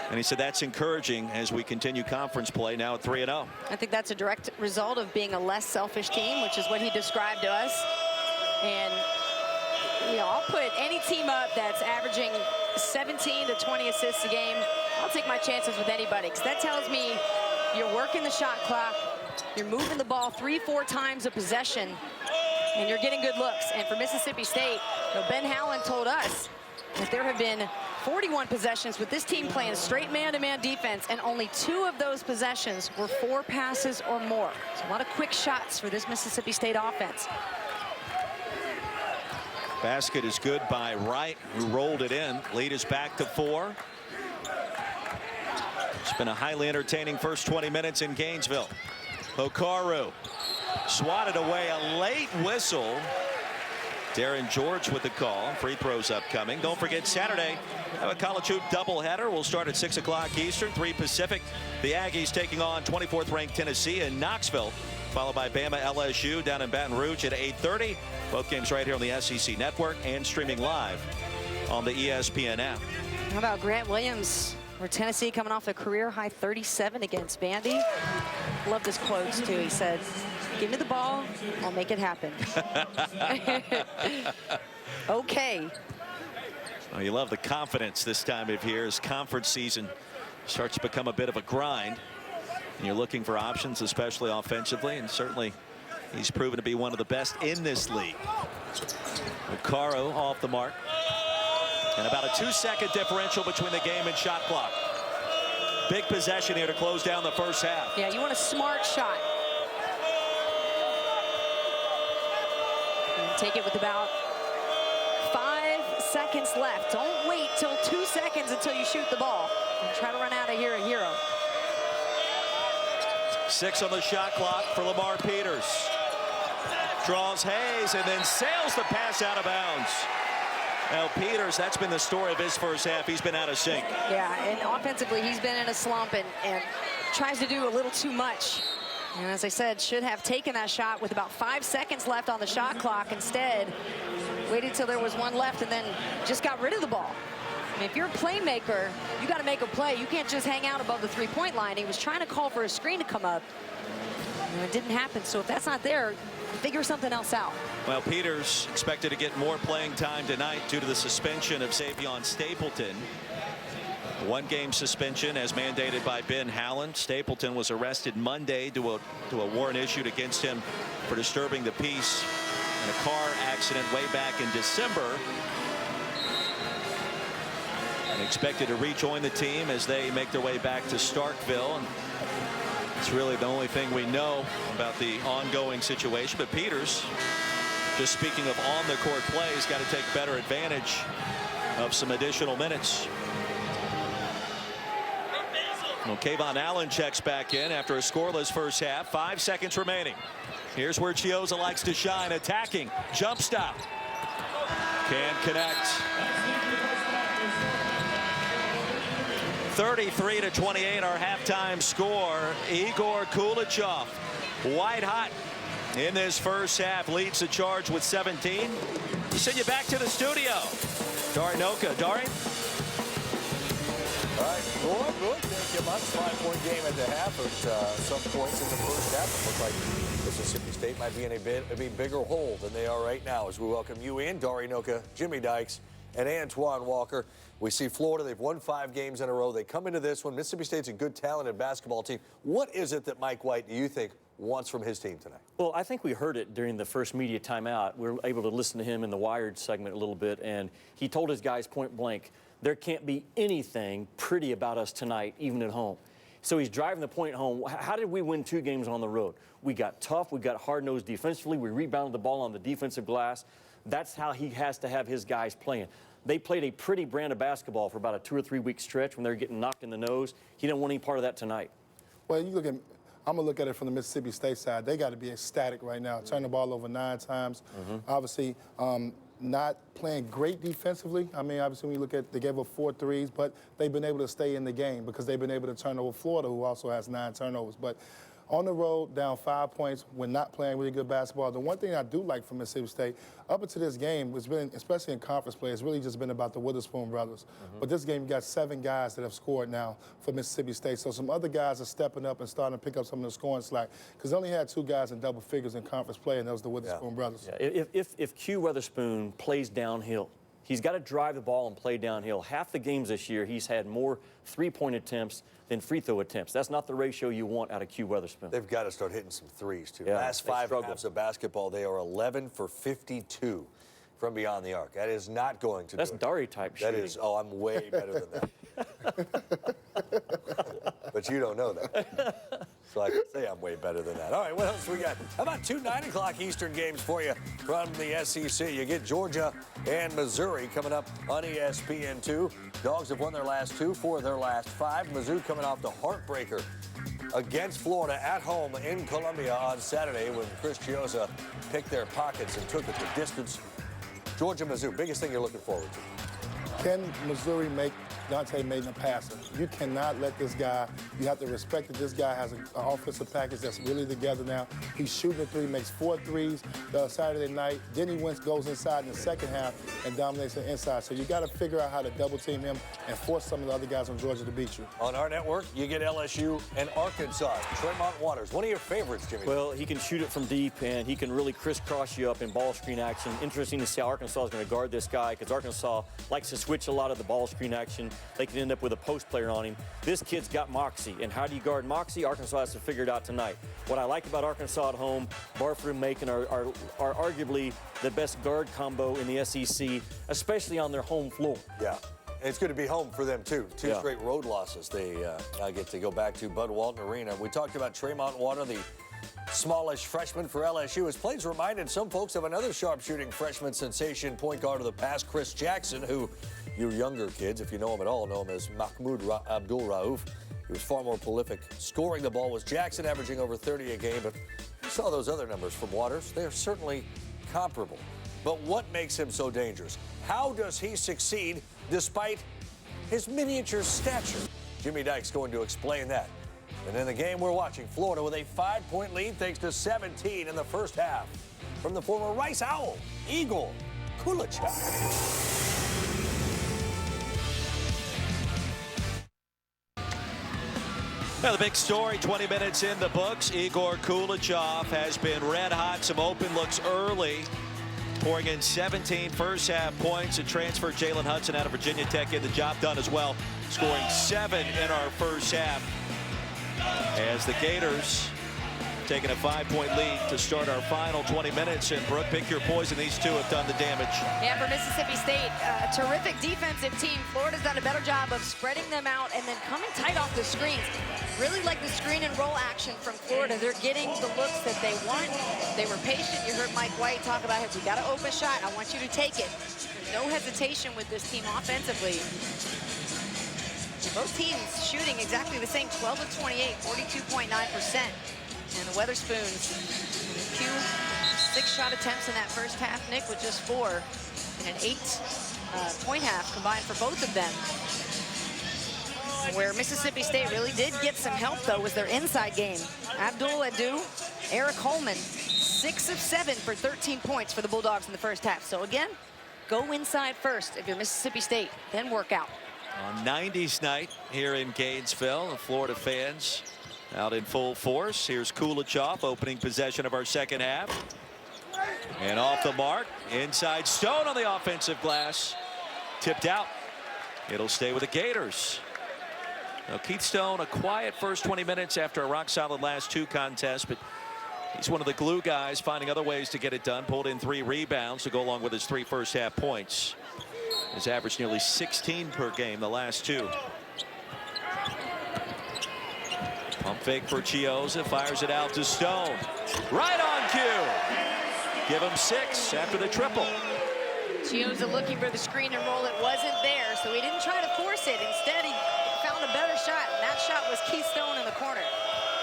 Speaker 1: And he said that's encouraging as we continue conference play now at 3-0.
Speaker 2: I think that's a direct result of being a less selfish team, which is what he described to us. And you know, I'll put any team up that's averaging 17 to 20 assists a game. I'll take my chances with anybody, because that tells me you're working the shot clock, you're moving the ball 3-4 times a possession, and you're getting good looks. And for Mississippi State, you know, Ben Howland told us that there have been 41 possessions with this team playing straight man-to-man defense, and only 2 of those possessions were 4 passes or more. So a lot of quick shots for this Mississippi State offense.
Speaker 1: Basket is good by Wright, who rolled it in. Lead is back to 4. It's been a highly entertaining first 20 minutes in Gainesville. Okaru swatted away, a late whistle. Darren George with the call. Free throws upcoming. Don't forget, Saturday, have a college hoop doubleheader. We'll start at 6 o'clock Eastern, 3 Pacific. The Aggies taking on 24th ranked Tennessee in Knoxville, followed by Bama LSU down in Baton Rouge at 8:30. Both games right here on the SEC Network and streaming live on the ESPN app.
Speaker 2: How about Grant Williams for Tennessee, coming off a career-high 37 against Vandy? Love this quote, too. He said, "Give me the ball, I'll make it happen." Okay.
Speaker 1: Well, you love the confidence this time of year as conference season starts to become a bit of a grind. And you're looking for options, especially offensively, and certainly he's proven to be one of the best in this league. Okaru off the mark. And about a 2-second differential between the game and shot clock. Big possession here to close down the first half.
Speaker 2: Yeah, you want a smart shot. And take it with about 5 seconds left. Don't wait till 2 seconds until you shoot the ball. And try to run out of here a hero.
Speaker 1: 6 on the shot clock for Lamar Peters. Draws Hayes and then sails the pass out of bounds. Now, Peters, that's been the story of his first half. He's been out of sync.
Speaker 2: Yeah, and offensively, he's been in a slump and tries to do a little too much. And as I said, should have taken that shot with about 5 seconds left on the shot clock. Instead, waited till there was one left and then just got rid of the ball. I mean, if you're a playmaker, you got to make a play. You can't just hang out above the three-point line. He was trying to call for a screen to come up, and it didn't happen. So if that's not there, figure something else out.
Speaker 1: Well, Peters expected to get more playing time tonight due to the suspension of Savion Stapleton. A one-game suspension as mandated by Ben Howland. Stapleton was arrested Monday to a warrant issued against him for disturbing the peace in a car accident way back in December. And expected to rejoin the team as they make their way back to Starkville. And it's really the only thing we know about the ongoing situation. But Peters, just speaking of on-the-court play, has got to take better advantage of some additional minutes. Well, Kayvon Allen checks back in after a scoreless first half. 5 seconds remaining. Here's where Chiozza likes to shine. Attacking. Jump stop. Can't connect. 33-28, our halftime score. Igor Kulichov, white hot in this first half, leads the charge with 17. We send you back to the studio. Dari Nowkhah. Dari?
Speaker 4: All right, good. Thank you much. 5-point game at the half. At some points in the first half, it looked like Mississippi State might be in a bigger hole than they are right now. As we welcome you in, Dari Nowkhah, Jimmy Dykes, and Antoine Walker. We see Florida. They've won 5 games in a row. They come into this one. Mississippi State's a good, talented basketball team. What is it that Mike White, do you think, wants from his team tonight?
Speaker 5: Well, I think we heard it during the first media timeout. We were able to listen to him in the Wired segment a little bit, and he told his guys point blank, there can't be anything pretty about us tonight, even at home. So he's driving the point home. How did we win 2 games on the road? We got tough. We got hard-nosed defensively. We rebounded the ball on the defensive glass. That's how he has to have his guys playing. They played a pretty brand of basketball for about a 2 or 3 week stretch when they were getting knocked in the nose. He didn't want any part of that tonight.
Speaker 6: Well, you look at, I'm going to look at it from the Mississippi State side. They got to be ecstatic right now. Turn the ball over 9 times. Obviously, not playing great defensively. I mean, obviously, when you look at, they gave up 4 threes, but they've been able to stay in the game because they've been able to turn over Florida, who also has 9 turnovers. But on the road, down 5 points, when not playing really good basketball. The one thing I do like from Mississippi State, up until this game, it's been, especially in conference play, it's really just been about the Witherspoon brothers. But this game, you got 7 guys that have scored now for Mississippi State. So some other guys are stepping up and starting to pick up some of the scoring slack. Because they only had 2 guys in double figures in conference play, and that was the Witherspoon brothers.
Speaker 5: Yeah. If Q Witherspoon plays downhill, he's got to drive the ball and play downhill. Half the games this year, he's had more three-point attempts than free throw attempts. That's not the ratio you want out of Q Witherspoon.
Speaker 4: They've got to start hitting some threes, too.
Speaker 5: Yeah,
Speaker 4: Last 5 halves of basketball, they are 11 for 52 from beyond the arc. That is not going to
Speaker 5: That's
Speaker 4: do it.
Speaker 5: Dari type shooting.
Speaker 4: That is, oh, I'm way better than that. But you don't know that. So I can say I'm way better than that. All right, what else we got? How about 2 9 o'clock Eastern games for you from the SEC? You get Georgia and Missouri coming up on ESPN2. Dogs have won their last 2, 4 of their last 5. Mizzou coming off the heartbreaker against Florida at home in Columbia on Saturday when Chris Chiozza picked their pockets and took it the distance. Georgia, Mizzou, biggest thing you're looking forward to?
Speaker 6: Can Missouri make Dante Maiden a passer? You cannot let this guy, you have to respect that this guy has an offensive package that's really together now. He's shooting a 3, makes 4 threes Saturday night. Then he goes inside in the second half and dominates the inside. So you got to figure out how to double team him and force some of the other guys from Georgia to beat you.
Speaker 4: On our network, you get LSU and Arkansas. Tremont Waters, one of your favorites, Jimmy.
Speaker 5: Well, he can shoot it from deep, and he can really crisscross you up in ball screen action. Interesting to see how Arkansas is going to guard this guy because Arkansas likes to switch a lot of the ball screen action. They can end up with a post player on him. This kid's got moxie, and how do you guard moxie? Arkansas has to figure it out tonight. What I like about Arkansas at home, Barford and Macon are arguably the best guard combo in the SEC, especially on their home floor.
Speaker 4: Yeah. It's good to be home for them, too. 2 straight road losses they now get to go back to Bud Walton Arena. We talked about Tremont Waters, the smallish freshman for LSU. His plays reminded some folks of another sharpshooting freshman sensation, point guard of the past, Chris Jackson, who you younger kids, if you know him at all, know him as Mahmoud Abdul-Rauf. He was far more prolific. Scoring the ball was Jackson, averaging over 30 a game, but you saw those other numbers from Waters. They are certainly comparable. But what makes him so dangerous? How does he succeed despite his miniature stature? Jimmy Dykes going to explain that. And in the game we're watching, Florida with a 5-point lead thanks to 17 in the first half. From the former Rice Owl, Igor Kulachek.
Speaker 1: Now the big story, 20 minutes in the books. Igor Kulachek has been red hot. Some open looks early. Pouring in 17 first half points. And transfer Jalen Hudson out of Virginia Tech getting the job done as well. Scoring 7 in our first half. As the Gators taking a 5-point lead to start our final 20 minutes. And Brooke, pick your poison. These two have done the damage.
Speaker 2: Yeah, for Mississippi State, a terrific defensive team. Florida's done a better job of spreading them out and then coming tight off the screens. Really like the screen and roll action from Florida. They're getting the looks that they want. They were patient. You heard Mike White talk about it. We got an open shot. I want you to take it. There's no hesitation with this team offensively. Both teams shooting exactly the same, 12 of 28, 42.9%. And the Weatherspoons, 6 shot attempts in that first half. Nick with just 4, and an 8-point half combined for both of them. Where Mississippi State really did get some help, though, was their inside game. Abdul Adu, Eric Holman, 6 of 7 for 13 points for the Bulldogs in the first half. So again, go inside first if you're Mississippi State, then work out.
Speaker 1: On 90s night here in Gainesville, the Florida fans out in full force. Here's Kulachek opening possession of our second half. And off the mark, inside Stone on the offensive glass. Tipped out. It'll stay with the Gators. Now Keith Stone, a quiet first 20 minutes after a rock-solid last 2 contests, but he's one of the glue guys, finding other ways to get it done. Pulled in 3 rebounds to go along with his 3 first half points. He's averaged nearly 16 per game the last 2. Pump fake for Chiozza, fires it out to Stone. Right on cue. Give him 6 after the triple.
Speaker 2: Chiozza looking for the screen and roll. It wasn't there, so he didn't try to force it. Instead, he found a better shot, and that shot was Keith Stone in the corner.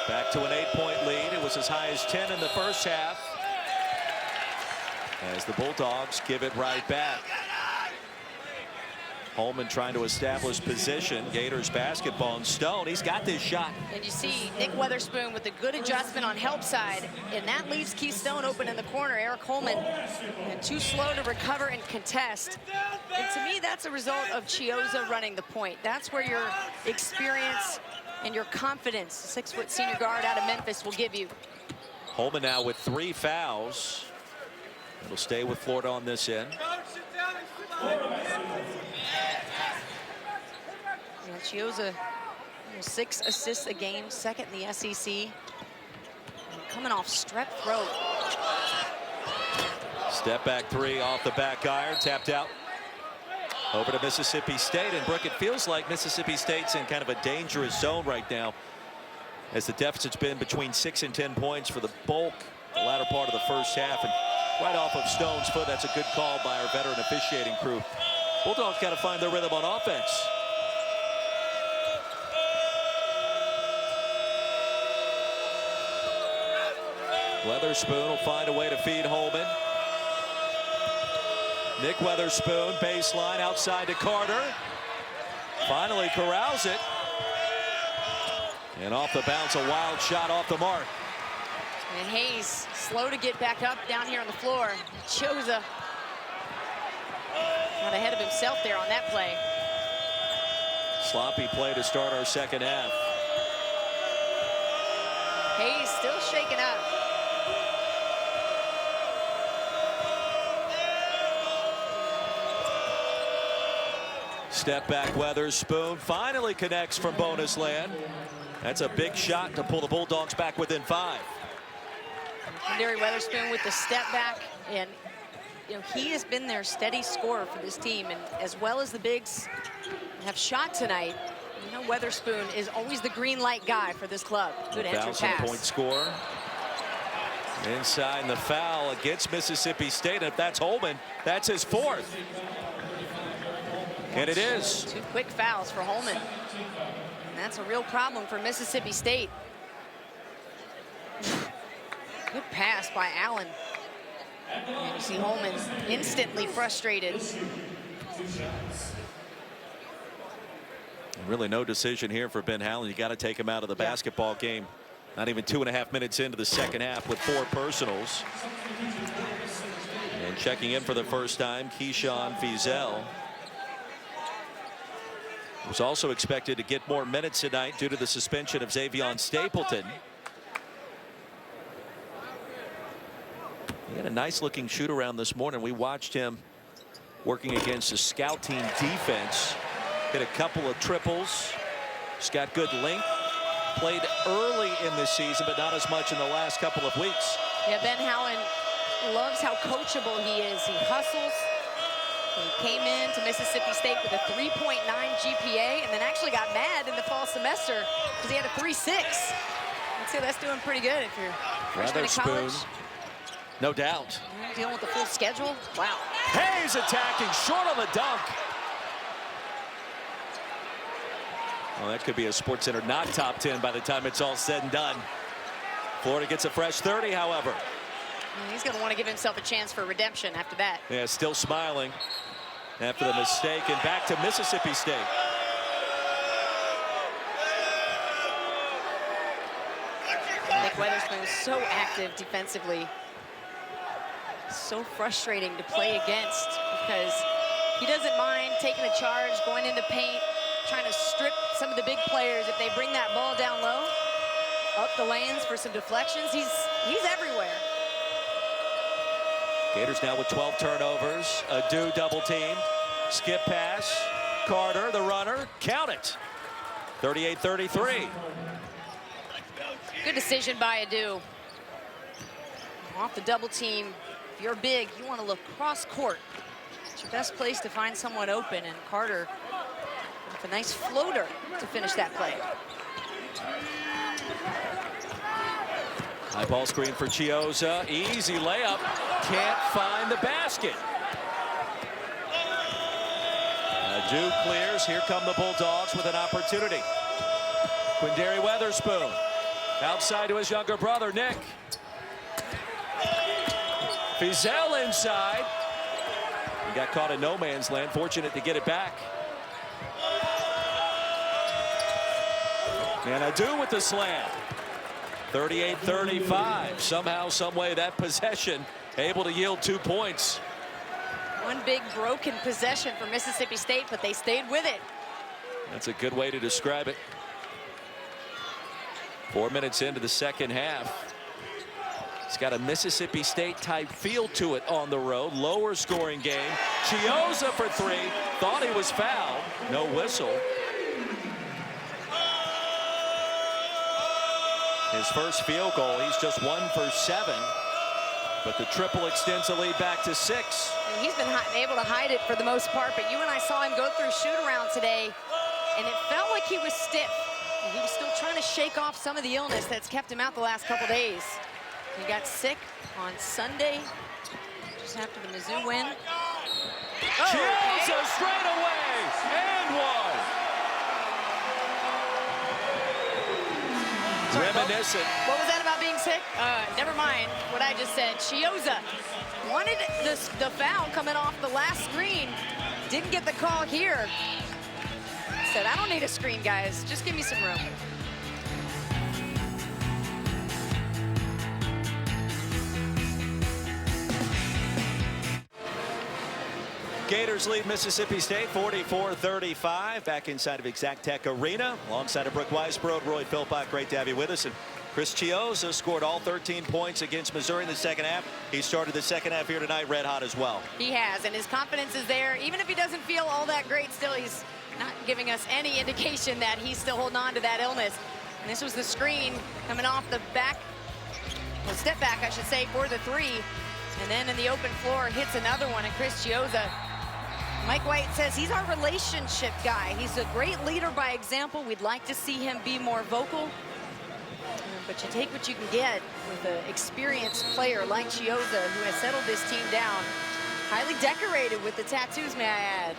Speaker 1: Back to an 8-point lead. It was as high as 10 in the first half. As the Bulldogs give it right back. Holman trying to establish position. Gators basketball, and Stone, he's got this shot.
Speaker 2: And you see Nick Weatherspoon with a good adjustment on help side, and that leaves Keith Stone open in the corner. Eric Holman and too slow to recover and contest. And to me, that's a result of Chiozza running the point. That's where your experience and your confidence, 6-foot senior guard out of Memphis, will give you.
Speaker 1: Holman now with 3 fouls. It'll stay with Florida on this end.
Speaker 2: Yeah, Chiozza, 6 assists a game, 2nd in the SEC. And coming off strep throat.
Speaker 1: Step back 3 off the back iron, tapped out. Over to Mississippi State, and Brooke, it feels like Mississippi State's in kind of a dangerous zone right now, as the deficit's been between 6 and 10 points for the bulk, the latter part of the first half, and right off of Stone's foot. That's a good call by our veteran officiating crew. Bulldogs got to find their rhythm on offense. Weatherspoon will find a way to feed Holman. Nick Weatherspoon, baseline, outside to Carter. Finally corrals it. And off the bounce, a wild shot off the mark.
Speaker 2: And Hayes, slow to get back up down here on the floor. Chiozza got ahead of himself there on that play.
Speaker 1: Sloppy play to start our second half.
Speaker 2: Hayes still shaking up.
Speaker 1: Step back Weatherspoon finally connects from bonus land. That's a big shot to pull the Bulldogs back within 5.
Speaker 2: Derry Weatherspoon with the step back, and he has been their steady scorer for this team, and as well as the bigs have shot tonight, Weatherspoon is always the green light guy for this club. Good entry pass.
Speaker 1: Point score. Inside the foul against Mississippi State. And if that's Holman, that's his 4th. And it is.
Speaker 2: 2 quick fouls for Holman. And that's a real problem for Mississippi State. Good pass by Allen. And you see Holman instantly frustrated.
Speaker 1: Really no decision here for Ben Howland. You got to take him out of the basketball game. Not even 2.5 minutes into the second half with 4 personals. And checking in for the first time, Keyshawn Fizel. Was also expected to get more minutes tonight due to the suspension of Xavion Stapleton. He had a nice looking shoot around this morning. We watched him working against a scout team defense. Hit a couple of triples. He's got good length. Played early in this season, but not as much in the last couple of weeks.
Speaker 2: Yeah, Ben Howland loves how coachable he is. He hustles. He came into Mississippi State with a 3.9 GPA and then actually got mad in the fall semester because he had a 3.6. I'd say that's doing pretty good if you're freshman in college.
Speaker 1: No doubt.
Speaker 2: Dealing with the full schedule. Wow.
Speaker 1: Hayes attacking short on the dunk. Well, that could be a SportsCenter not top 10 by the time it's all said and done. Florida gets a fresh 30, however.
Speaker 2: He's going to want to give himself a chance for redemption after that.
Speaker 1: Yeah, still smiling after the mistake, and back to Mississippi State.
Speaker 2: Nick Weatherspoon is so active defensively. So frustrating to play against because he doesn't mind taking a charge, going into paint, trying to strip some of the big players. If they bring that ball down low, up the lanes for some deflections, he's everywhere.
Speaker 1: Gators now with 12 turnovers. Adu double teamed. Skip pass. Carter, the runner. Count it. 38-33.
Speaker 2: Good decision by Adu. Off the double team. If you're big, you want to look cross court. It's your best place to find someone open, and Carter with a nice floater to finish that play.
Speaker 1: High ball screen for Chiozza. Easy layup. Can't find the basket. Adu clears. Here come the Bulldogs with an opportunity. Quindary Weatherspoon. Outside to his younger brother, Nick. Fizel inside. He got caught in no man's land. Fortunate to get it back. And Adu with the slam. 38-35. Somehow, some way, that possession able to yield 2 points.
Speaker 2: One big broken possession for Mississippi State, but they stayed with it.
Speaker 1: That's a good way to describe it. 4 minutes into the second half. It's got a Mississippi State type feel to it on the road. Lower scoring game. Chiozza for 3. Thought he was fouled. No whistle. His first field goal, he's just 1 for 7. But the triple extends the lead back to 6.
Speaker 2: And he's been able to hide it for the most part, but you and I saw him go through shoot-around today, and it felt like he was stiff. And he was still trying to shake off some of the illness that's kept him out the last couple days. He got sick on Sunday, just after the Mizzou win.
Speaker 1: Chiozza straight away, and one. Reminiscent.
Speaker 2: What was that about being sick? Never mind what I just said. Chiozza wanted the foul coming off the last screen. Didn't get the call here. Said, I don't need a screen, guys. Just give me some room.
Speaker 1: Gators lead Mississippi State 44-35. Back inside of Exactech Arena alongside of Brooke Weisbrod, Roy Philpott. Great to have you with us. And Chris Chiozza scored all 13 points against Missouri in the second half. He started the second half here tonight red hot as well.
Speaker 2: He has, and his confidence is there. Even if he doesn't feel all that great, still he's not giving us any indication that he's still holding on to that illness. And this was the screen coming off the back, well, step back, I should say, for the 3. And then in the open floor, hits another one, and Chris Chiozza. Mike White says he's our relationship guy. He's a great leader by example. We'd like to see him be more vocal. But you take what you can get with an experienced player like Chiozza, who has settled this team down. Highly decorated with the tattoos, may I add.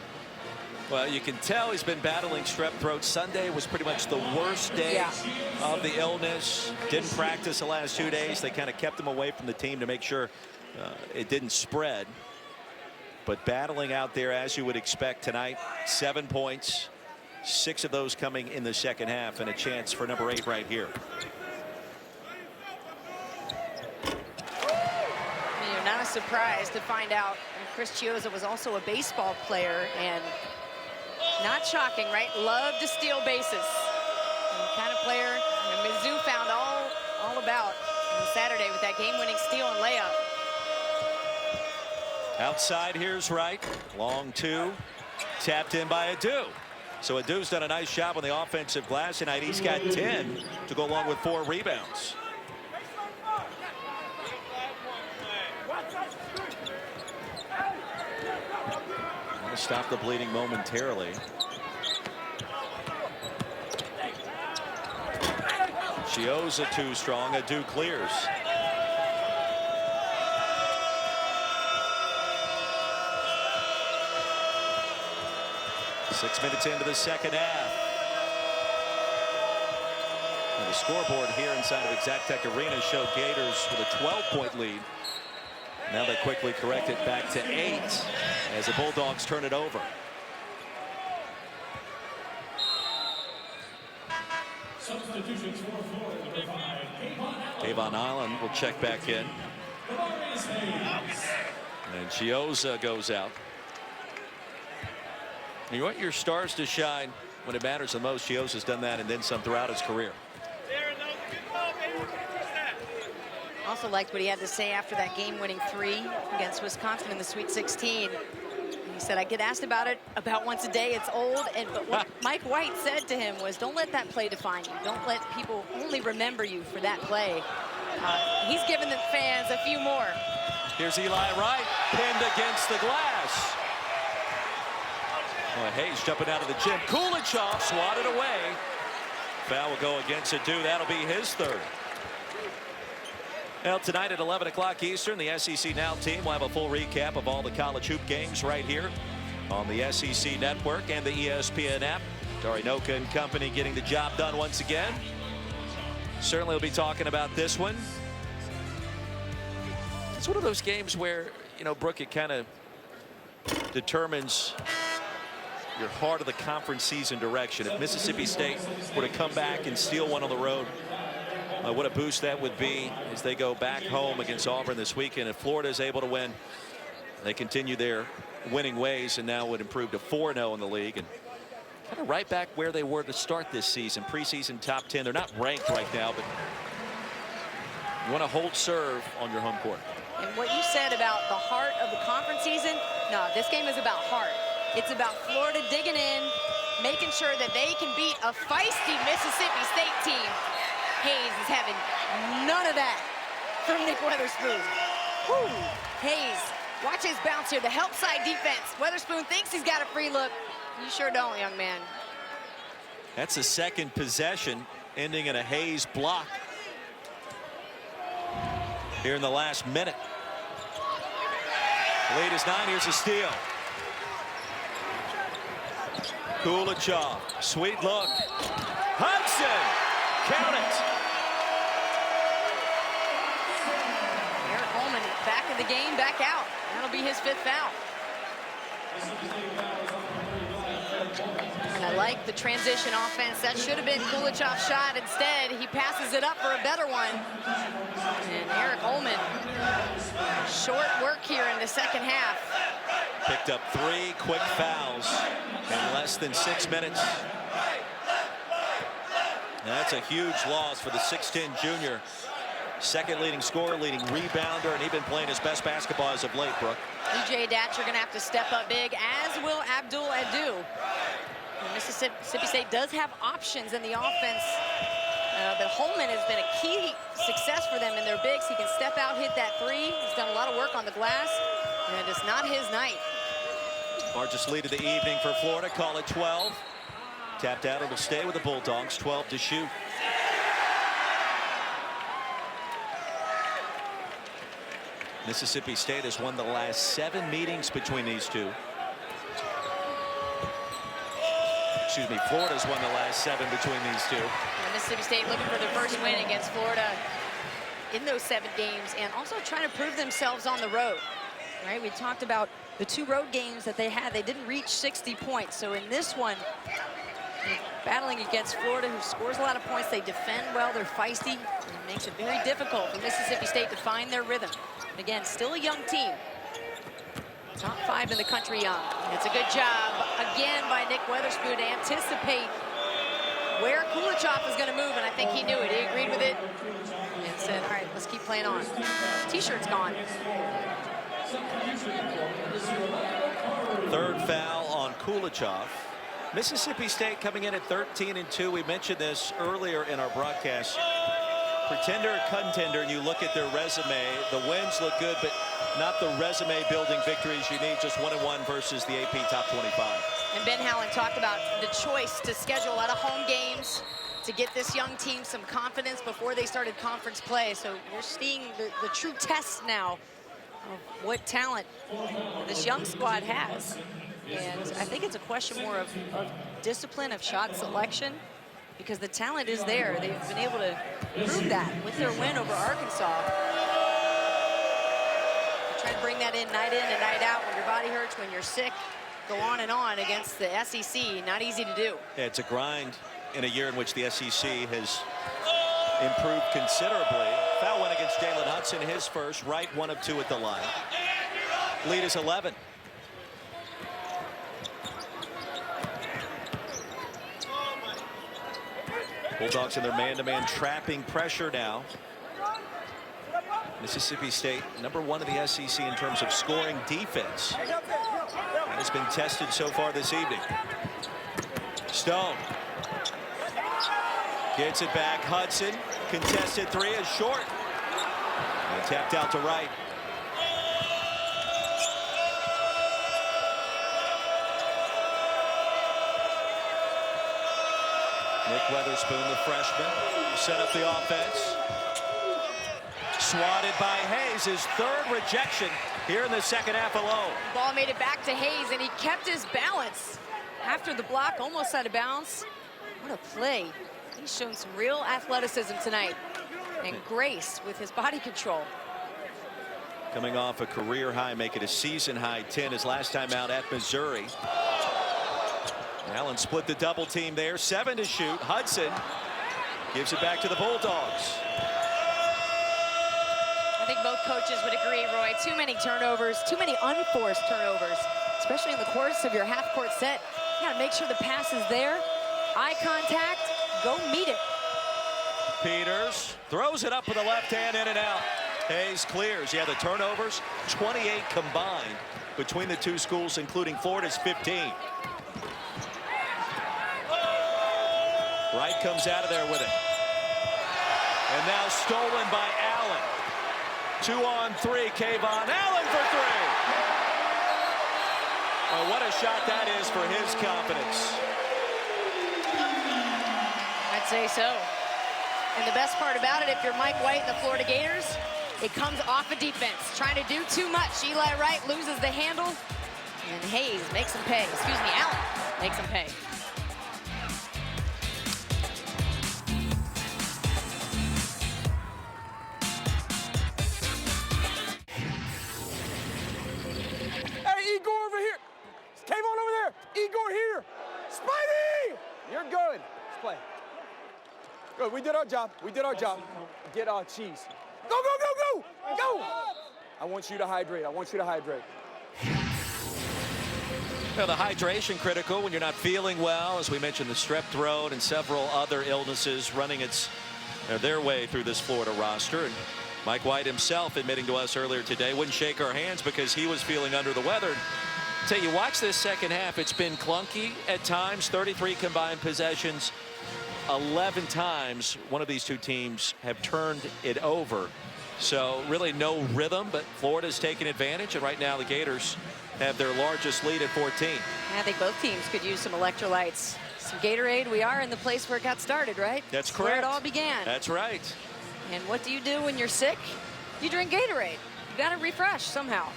Speaker 1: Well, you can tell he's been battling strep throat. Sunday was pretty much the worst day of the illness. Didn't practice the last 2 days. They kind of kept him away from the team to make sure it didn't spread. But battling out there as you would expect tonight. 7 points, 6 of those coming in the second half, and a chance for number 8 right here.
Speaker 2: You're not surprised to find out Chris Chiozza was also a baseball player, and not shocking, right? Loved to steal bases. And the kind of player Mizzou found all about on Saturday with that game-winning steal and layup.
Speaker 1: Outside, here's Wright. Long 2. Tapped in by Adu. So Adu's done a nice job on the offensive glass tonight. He's got 10 to go along with 4 rebounds. Going to stop the bleeding momentarily. Chiozza too strong. Adu clears. Six minutes into the second half. And the scoreboard here inside of Exactech Arena showed Gators with a 12-point lead. Now they quickly correct it back to 8 as the Bulldogs turn it over. Kayvon Allen will check back in. And Chiozza goes out. You want your stars to shine when it matters the most. Chiozza's done that and then some throughout his career.
Speaker 2: Also liked what he had to say after that game-winning 3 against Wisconsin in the Sweet 16. He said, I get asked about it about once a day. It's old. But what Mike White said to him was, don't let that play define you. Don't let people only remember you for that play. He's given the fans a few more.
Speaker 1: Here's Eli Wright, pinned against the glass. Oh, Hayes jumping out of the gym. Kulichov swatted away. Foul will go against Adu. That'll be his 3rd. Well, tonight at 11 o'clock Eastern, the SEC Now team will have a full recap of all the college hoop games right here on the SEC Network and the ESPN app. Dari Noka and company getting the job done once again. Certainly we'll be talking about this one. It's one of those games where, you know, Brooke, it kind of determines your heart of the conference season direction. If Mississippi State were to come back and steal one on the road, what a boost that would be as they go back home against Auburn this weekend. If Florida is able to win, they continue their winning ways and now would improve to 4-0 in the league and kind of right back where they were to start this season. Preseason top 10. They're not ranked right now, but you want to hold serve on your home court.
Speaker 2: And what you said about the heart of the conference season, no, this game is about heart. It's about Florida digging in, making sure that they can beat a feisty Mississippi State team. Hayes is having none of that from Nick Weatherspoon. Whew. Hayes, watch his bounce here, the help side defense. Weatherspoon thinks he's got a free look. You sure don't, young man.
Speaker 1: That's a second possession, ending in a Hayes block here in the last minute. The lead is 9. Here's a steal. Kulichov, sweet look. Hudson, count it.
Speaker 2: Eric Holman back in the game, back out. That'll be his 5th foul. And I like the transition offense. That should have been Kulichov's shot. Instead, he passes it up for a better one. And Eric Holman, short work here in the second half.
Speaker 1: Picked up 3 quick fouls in less than 6 minutes. And that's a huge loss for the 6'10 junior. Second leading scorer, leading rebounder, and he's been playing his best basketball as of late, Brooke.
Speaker 2: EJ Datcher going to have to step up big, as will Abdul Adu. And Mississippi State does have options in the offense, but Holman has been a key success for them in their bigs. He can step out, hit that 3. He's done a lot of work on the glass, and it's not his night.
Speaker 1: Largest lead of the evening for Florida, call it 12. Tapped out, it'll stay with the Bulldogs, 12 to shoot. Mississippi State has won the last 7 meetings between these two. Excuse me, Florida's won the last 7 between these two.
Speaker 2: And Mississippi State looking for their first win against Florida in those 7 games and also trying to prove themselves on the road. Right? We talked about the 2 road games that they had. They didn't reach 60 points. So in this one, battling against Florida, who scores a lot of points, they defend well, they're feisty. It makes it very difficult for Mississippi State to find their rhythm. Again, still a young team. Top 5 in the country young. It's a good job, again, by Nick Weatherspoon to anticipate where Kulichov is going to move, and I think he knew it. He agreed with it and said, all right, let's keep playing on. T-shirt's gone.
Speaker 1: 3rd foul on Kulichov. Mississippi State coming in at 13-2. We mentioned this earlier in our broadcast. Pretender or contender, and you look at their resume, the wins look good, but not the resume-building victories you need, just 1-1 versus the AP Top 25.
Speaker 2: And Ben Howland talked about the choice to schedule a lot of home games to get this young team some confidence before they started conference play. So you're seeing the true test now of what talent this young squad has. And I think it's a question more of discipline, of shot selection, because the talent is there. They've been able to prove that with their win over Arkansas. Try to bring that in and night out when your body hurts, when you're sick. Go on and on against the SEC. Not easy to do.
Speaker 1: Yeah, it's a grind in a year in which the SEC has improved considerably. Foul went against Jalen Hudson, his first. Wright 1 of 2 at the line. Lead is 11. Bulldogs in their man-to-man trapping pressure now. Mississippi State, #1 in the SEC in terms of scoring defense. That has been tested so far this evening. Stone gets it back. Hudson, contested 3 is short. And tapped out to Wright. Nick Weatherspoon, the freshman, set up the offense. Swatted by Hayes, his 3rd rejection here in the second half alone.
Speaker 2: Ball made it back to Hayes, and he kept his balance after the block, almost out of bounds. What a play. He's shown some real athleticism tonight and grace with his body control.
Speaker 1: Coming off a career high, make it a season high 10 his last time out at Missouri. Allen split the double team there. 7 to shoot. Hudson gives it back to the Bulldogs.
Speaker 2: I think both coaches would agree, Roy. Too many turnovers, too many unforced turnovers, especially in the course of your half-court set. You gotta make sure the pass is there. Eye contact, go meet it.
Speaker 1: Peters throws it up with the left hand, in and out. Hayes clears. Yeah, the turnovers, 28 combined between the 2 schools, including Florida's 15. Wright comes out of there with it. And now stolen by Allen. 2 on 3, Kayvon Allen for 3. Oh, what a shot that is for his confidence.
Speaker 2: I'd say so. And the best part about it, if you're Mike White and the Florida Gators, it comes off of defense. Trying to do too much. Eli Wright loses the handle, and Hayes makes him pay. Excuse me, Allen makes him pay.
Speaker 3: Igor over here. Kayvon over there. Igor here. Spidey! You're good. Let's play. Good. We did our job. We did our job. Get our cheese. Go, go, go, go! Go! I want you to hydrate. I want you to hydrate.
Speaker 1: Well, the hydration critical when you're not feeling well. As we mentioned, the strep throat and several other illnesses running their way through this Florida roster. And Mike White himself admitting to us earlier today wouldn't shake our hands because he was feeling under the weather. Tell you, watch this second half. It's been clunky at times. 33 combined possessions. 11 times one of these 2 teams have turned it over. So really no rhythm, but Florida's taking advantage. And right now the Gators have their largest lead at 14.
Speaker 2: I think both teams could use some electrolytes. Some Gatorade. We are in the place where it got started, right?
Speaker 1: That's
Speaker 2: where
Speaker 1: correct.
Speaker 2: it all began.
Speaker 1: That's right.
Speaker 2: And what do you do when you're sick? You drink Gatorade. You got to refresh somehow.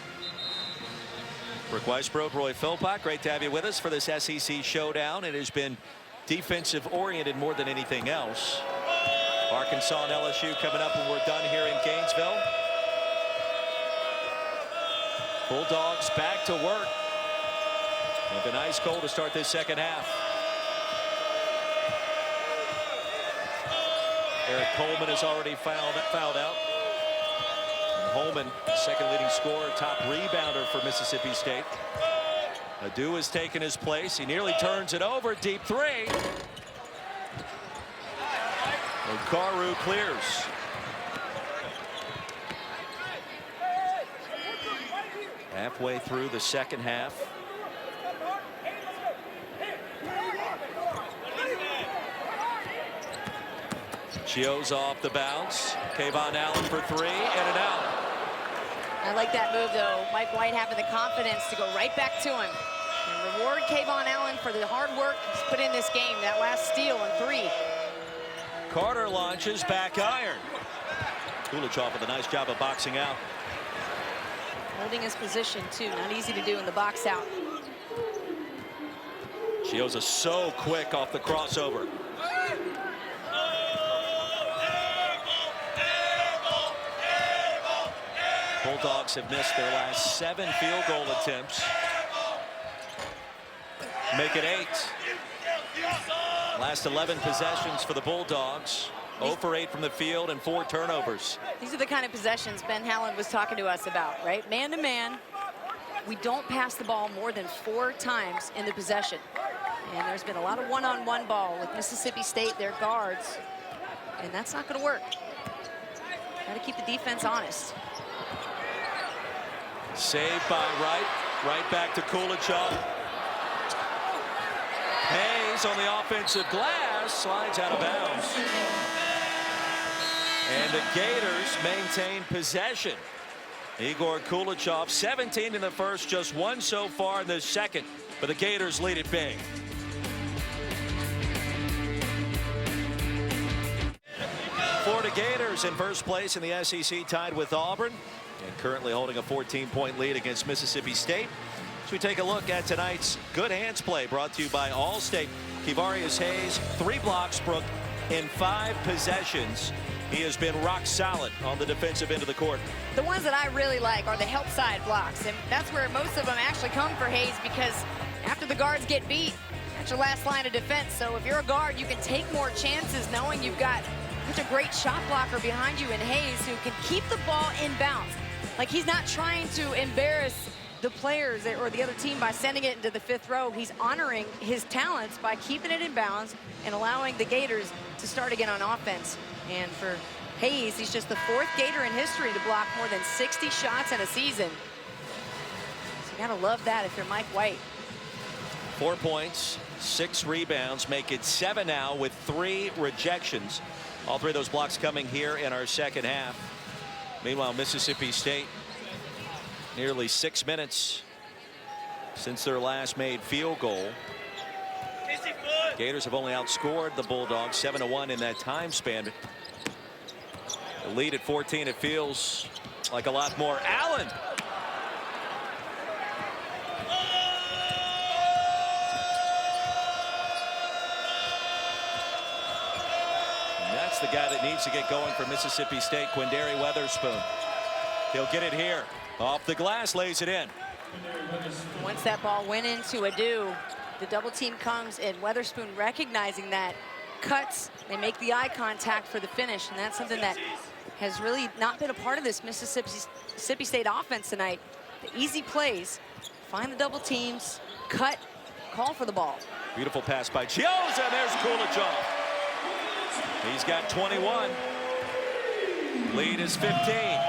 Speaker 1: Brooke Weisbrod, Roy Philpott, great to have you with us for this SEC showdown. It has been defensive oriented more than anything else. Arkansas and LSU coming up when we're done here in Gainesville. Bulldogs back to work. It's been ice cold to start this second half. Eric Coleman has already fouled out. And Holman, second leading scorer, top rebounder for Mississippi State. Adu has taken his place. He nearly turns it over. Deep three. And Karu clears. Halfway through the second half. Chiozza off the bounce. Kayvon Allen for three, in and out.
Speaker 2: I like that move, though. Mike White having the confidence to go right back to him and reward Kayvon Allen for the hard work he's put in this game. That last steal and three.
Speaker 1: Carter launches, back iron. Kulichov with a nice job of boxing out.
Speaker 2: Holding his position, too. Not easy to do in the box out.
Speaker 1: Chiozza so quick off the crossover. Bulldogs have missed their last 7 field goal attempts. Make it 8. Last 11 possessions for the Bulldogs. 0 for 8 from the field and 4 turnovers.
Speaker 2: These are the kind of possessions Ben Howland was talking to us about, right? Man to man, we don't pass the ball more than 4 times in the possession. And there's been a lot of one-on-one ball with Mississippi State, their guards. And that's not going to work. Got to keep the defense honest.
Speaker 1: Saved by Wright. Right back to Kulichov. Hayes on the offensive glass. Slides out of bounds. And the Gators maintain possession. Igor Kulichov, 17 in the first, just 1 so far in the second. But the Gators lead it big. Florida Gators in first place in the SEC, tied with Auburn, and currently holding a 14-point lead against Mississippi State. As we take a look at tonight's good hands play, brought to you by Allstate. Kevarius Hayes, 3 blocks, Brooke, in 5 possessions. He has been rock solid on the defensive end of the court.
Speaker 2: The ones that I really like are the help side blocks, and that's where most of them actually come for Hayes, because after the guards get beat, that's your last line of defense. So if you're a guard, you can take more chances knowing you've got such a great shot blocker behind you in Hayes, who can keep the ball in bounds. Like, he's not trying to embarrass the players or the other team by sending it into the 5th row. He's honoring his talents by keeping it in bounds and allowing the Gators to start again on offense. And for Hayes, he's just the 4th Gator in history to block more than 60 shots in a season. So you gotta love that if you're Mike White.
Speaker 1: 4 points, 6 rebounds, make it 7 now with 3 rejections. All 3 of those blocks coming here in our second half. Meanwhile, Mississippi State, nearly 6 minutes since their last made field goal. Gators have only outscored the Bulldogs 7-1 in that time span. The lead at 14, it feels like a lot more. Allen. And that's the guy that needs to get going for Mississippi State, Quindary Weatherspoon. He'll get it here. Off the glass, lays it in.
Speaker 2: Once that ball went into Adu, the double team comes, and Weatherspoon, recognizing that, cuts. They make the eye contact for the finish, and that's something that has really not been a part of this Mississippi State offense tonight. The easy plays, find the double teams, cut, call for the ball.
Speaker 1: Beautiful pass by Chiozza, and there's Kulichov. He's got 21. Lead is 15.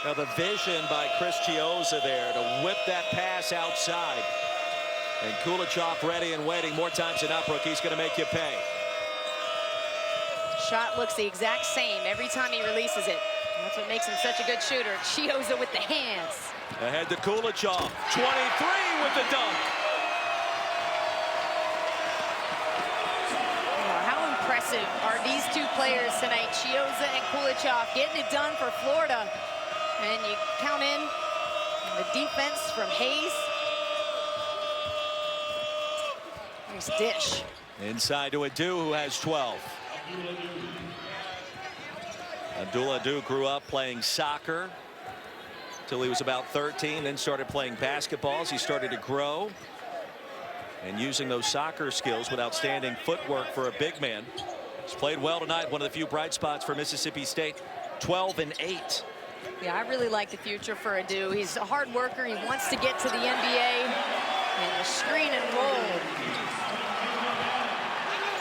Speaker 1: Now the vision by Chris Chiozza there to whip that pass outside. And Kulichov ready and waiting. More times than not, Brooke, he's going to make you pay.
Speaker 2: Shot looks the exact same every time he releases it. That's what makes him such a good shooter. Chiozza with the hands.
Speaker 1: Ahead to Kulichov. 23 with the dunk.
Speaker 2: Oh, how impressive are these 2 players tonight? Chiozza and Kulichov getting it done for Florida. And you count in the defense from Hayes. Nice dish.
Speaker 1: Inside to Adu, who has 12. Abdullah Adu grew up playing soccer till he was about 13, then started playing basketball as he started to grow and using those soccer skills with outstanding footwork for a big man. He's played well tonight. One of the few bright spots for Mississippi State. 12 and 8.
Speaker 2: Yeah, I really like the future for Adu. He's a hard worker. He wants to get to the NBA. And the screen and roll.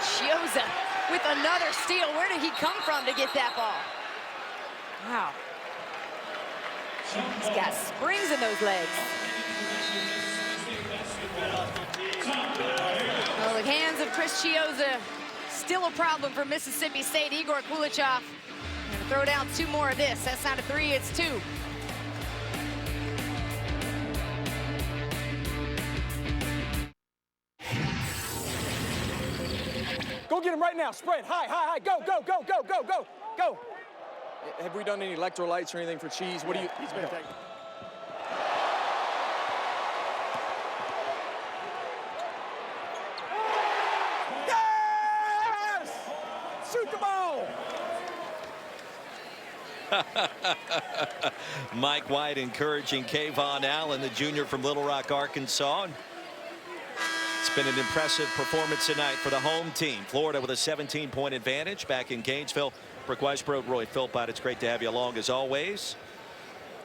Speaker 2: Chiozza with another steal. Where did he come from to get that ball? Wow. He's got springs in those legs. Well, the hands of Chris Chiozza still a problem for Mississippi State. Igor Kulichov gonna throw down 2 more of this. That's not a 3, it's 2.
Speaker 3: Go get him right now. Spread. High. Go. Go. Have we done any electrolytes or anything for Cheese? What do you? He's been taking. Yes! Shoot the ball.
Speaker 1: Mike White encouraging Kayvon Allen, the junior from Little Rock, Arkansas. It's been an impressive performance tonight for the home team. Florida with a 17-point advantage back in Gainesville. Brooke Weisbrod, Roy Philpott, it's great to have you along as always.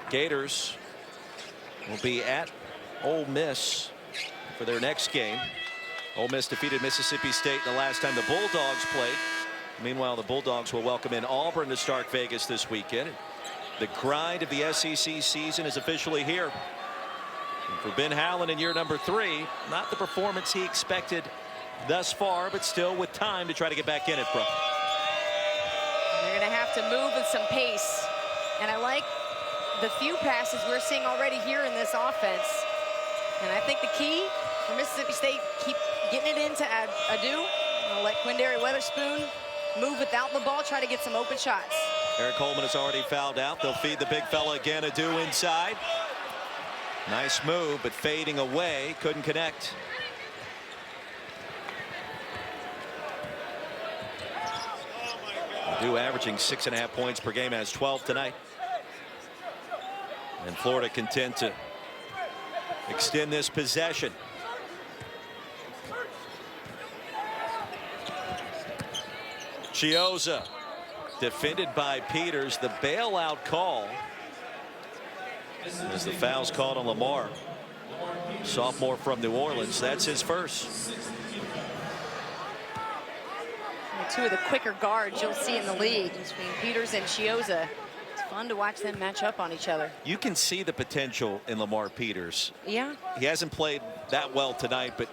Speaker 1: Gators will be at Ole Miss for their next game. Ole Miss defeated Mississippi State the last time the Bulldogs played. Meanwhile, the Bulldogs will welcome in Auburn to Stark Vegas this weekend. The grind of the SEC season is officially here. And for Ben Howland in year number 3, not the performance he expected thus far, but still with time to try to get back in it, Brooke.
Speaker 2: They're going to have to move with some pace. And I like the few passes we're seeing already here in this offense. And I think the key for Mississippi State, keep getting it into Adu. Let Quindary Weatherspoon move without the ball, try to get some open shots.
Speaker 1: Eric Coleman has already fouled out. They'll feed the big fella again. Adu inside. Nice move, but fading away. Couldn't connect. Adu averaging 6.5 points per game, has 12 tonight. And Florida content to extend this possession. Chiozza defended by Peters. The bailout call as the foul's called on Lamar, sophomore from New Orleans. That's his first.
Speaker 2: And 2 of the quicker guards you'll see in the league between Peters and Chiozza. It's fun to watch them match up on each other.
Speaker 1: You can see the potential in Lamar Peters.
Speaker 2: Yeah.
Speaker 1: He hasn't played that well tonight, but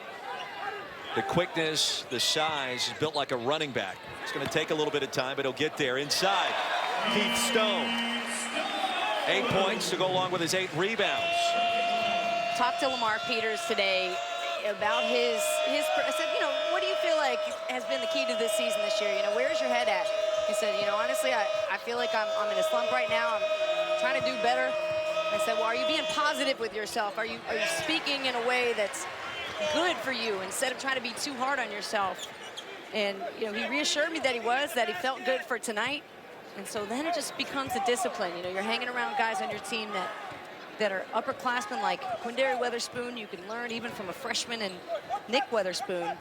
Speaker 1: the quickness, the size, is built like a running back. It's going to take a little bit of time, but he'll get there. Inside, Keith Stone. 8 points to go along with his 8 rebounds.
Speaker 2: Talked to Lamar Peters today about his I said, you know, what do you feel like has been the key to this season this year? You know, where's your head at? He said, you know, honestly, I feel like I'm in a slump right now. I'm trying to do better. I said, well, are you being positive with yourself? Are you speaking in a way that's good for you instead of trying to be too hard on yourself? And, you know, he reassured me that he felt good for tonight. And so then it just becomes a discipline. You know, you're hanging around guys on your team that are upperclassmen like Quindary Weatherspoon. You can learn even from a freshman and Nick Weatherspoon.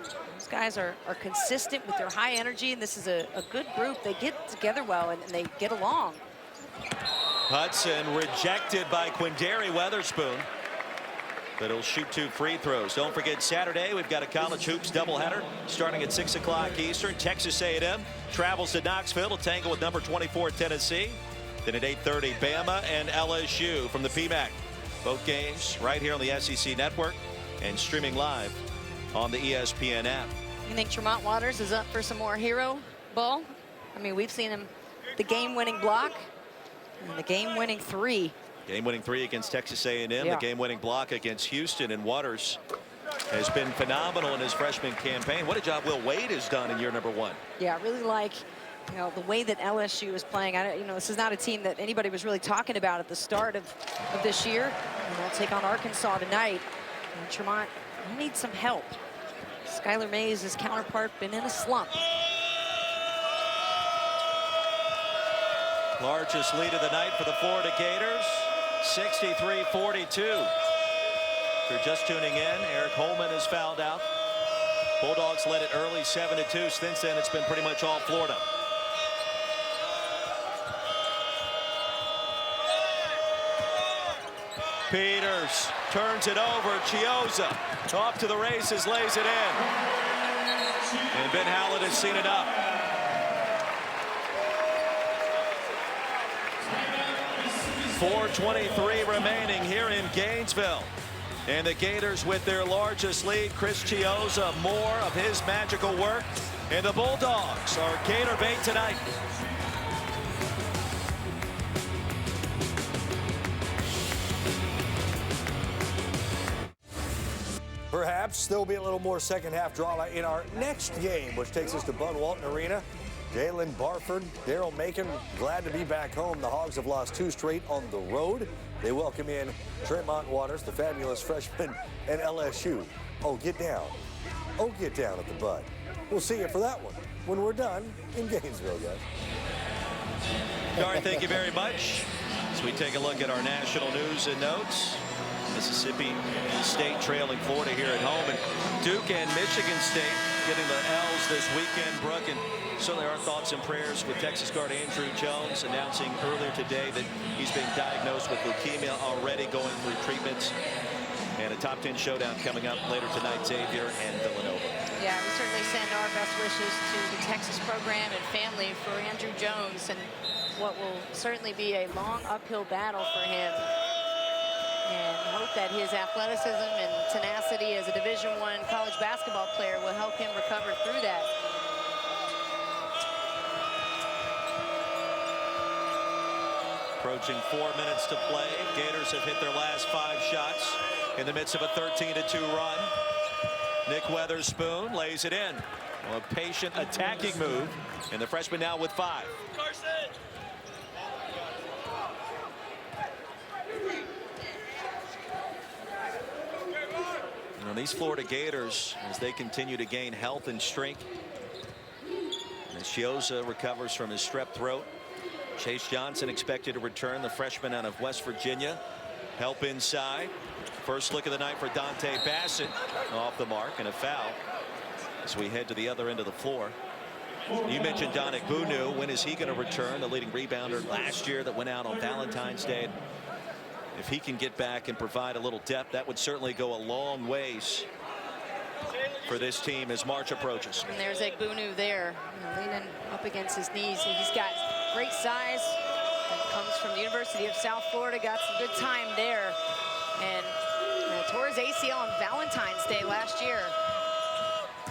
Speaker 2: Those guys are consistent with their high energy, and this is a good group. They get together well, and they get along.
Speaker 1: Hudson rejected by Quindary Weatherspoon, but he'll shoot 2 free throws. Don't forget, Saturday we've got a college hoops doubleheader starting at 6 o'clock Eastern. Texas A&M travels to Knoxville to tangle with number 24 Tennessee. Then at 8:30, Bama and LSU from the PMAC. Both games right here on the SEC Network and streaming live on the ESPN app.
Speaker 2: You think Tremont Waters is up for some more hero ball? I mean, we've seen him the game-winning block and the game-winning 3.
Speaker 1: Game-winning 3 against Texas A&M,
Speaker 2: Yeah.
Speaker 1: the game-winning block against Houston, and Waters has been phenomenal in his freshman campaign. What a job Will Wade has done in year number 1.
Speaker 2: Yeah, I really like, you know, the way that LSU is playing. You know, this is not a team that anybody was really talking about at the start of this year. And they'll take on Arkansas tonight. And Tremont needs some help. Skylar Mays, his counterpart, been in a slump.
Speaker 1: Largest lead of the night for the Florida Gators, 63-42. If you're just tuning in, Eric Holman has fouled out. Bulldogs led it early, 7-2. Since then, it's been pretty much all Florida. Peters turns it over. Chiozza off to the races, lays it in. And Ben Hallett has seen it up. .423 remaining here in Gainesville. And the Gators with their largest lead. Chris Chiozza, more of his magical work. And the Bulldogs are Gator bait tonight.
Speaker 4: Perhaps there'll be a little more second half drama in our next game, which takes us to Bud Walton Arena. Jalen Barford, Daryl Macon, glad to be back home. The Hogs have lost 2 straight on the road. They welcome in Tremont Waters, the fabulous freshman, and LSU. Oh, get down. Oh, get down at the Bud. We'll see you for that one when we're done in Gainesville, guys.
Speaker 1: Gary, thank you very much. As we take a look at our national news and notes. Mississippi State trailing Florida here at home, and Duke and Michigan State getting the L's this weekend. Brooke, and certainly our thoughts and prayers with Texas guard Andrew Jones announcing earlier today that he's been diagnosed with leukemia, already going through treatments. And a top 10 showdown coming up later tonight, Xavier and Villanova.
Speaker 2: Yeah, we certainly send our best wishes to the Texas program and family for Andrew Jones and what will certainly be a long uphill battle for him. And hope that his athleticism and tenacity as a Division I college basketball player will help him recover through that.
Speaker 1: Approaching 4 minutes to play. Gators have hit their last 5 shots in the midst of a 13-2 run. Nick Weatherspoon lays it in. A patient attacking move, and the freshman now with 5. You know, these Florida Gators, as they continue to gain health and strength, as Chiozza recovers from his strep throat, Chase Johnson expected to return, the freshman out of West Virginia. Help inside. First look of the night for Dante Bassett, off the mark, and a foul as we head to the other end of the floor. You mentioned Donik Bunu. When is he going to return? The leading rebounder last year that went out on Valentine's Day. If he can get back and provide a little depth, that would certainly go a long ways for this team as March approaches.
Speaker 2: And there's Egbunu there, leaning up against his knees. He's got great size. Comes from the University of South Florida. Got some good time there, and tore his ACL on Valentine's Day last year.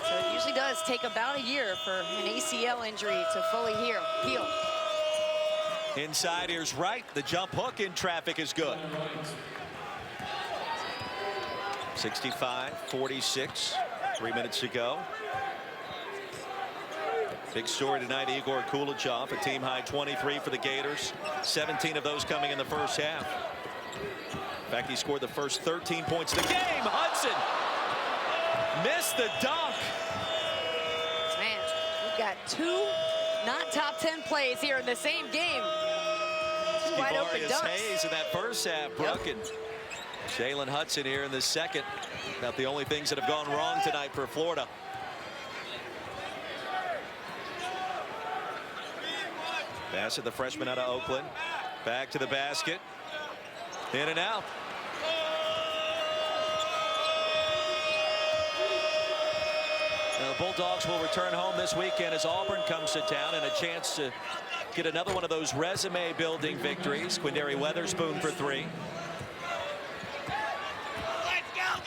Speaker 2: So it usually does take about a year for an ACL injury to fully heal.
Speaker 1: Inside, here's Wright. The jump hook in traffic is good. 65-46. 3 minutes to go. Big story tonight, Igor Kulichov, a team high 23 for the Gators. 17 of those coming in the first half. In fact, he scored the first 13 points of the game. Hudson missed the dunk.
Speaker 2: Man, we've got 2 not top 10 plays here in the same game. 2 wide open dunks.
Speaker 1: Hayes in that first half, Brooke, and Jalen Hudson here in the second. About the only things that have gone wrong tonight for Florida. Bassett, the freshman out of Oakland, back to the basket, in and out. Now, the Bulldogs will return home this weekend as Auburn comes to town, and a chance to get another one of those resume-building victories. Quindary Weatherspoon for 3.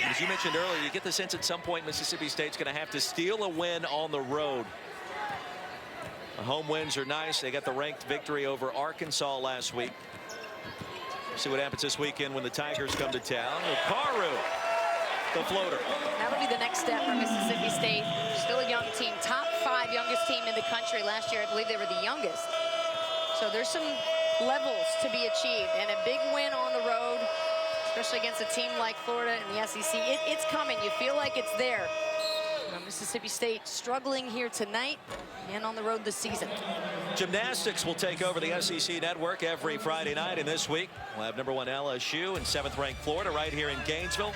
Speaker 1: As you mentioned earlier, you get the sense at some point Mississippi State's going to have to steal a win on the road. The home wins are nice. They got the ranked victory over Arkansas last week. See what happens this weekend when the Tigers come to town. Karu, the floater.
Speaker 2: That'll be the next step for Mississippi State. Still a young team, top 5 youngest team in the country. Last year, I believe they were the youngest. So there's some levels to be achieved, and a big win on the road, especially against a team like Florida and the SEC. It's coming. You feel like it's there. Mississippi State struggling here tonight and on the road this season.
Speaker 1: Gymnastics will take over the SEC network every Friday night, and this week we'll have #1 LSU and 7th-ranked Florida right here in Gainesville.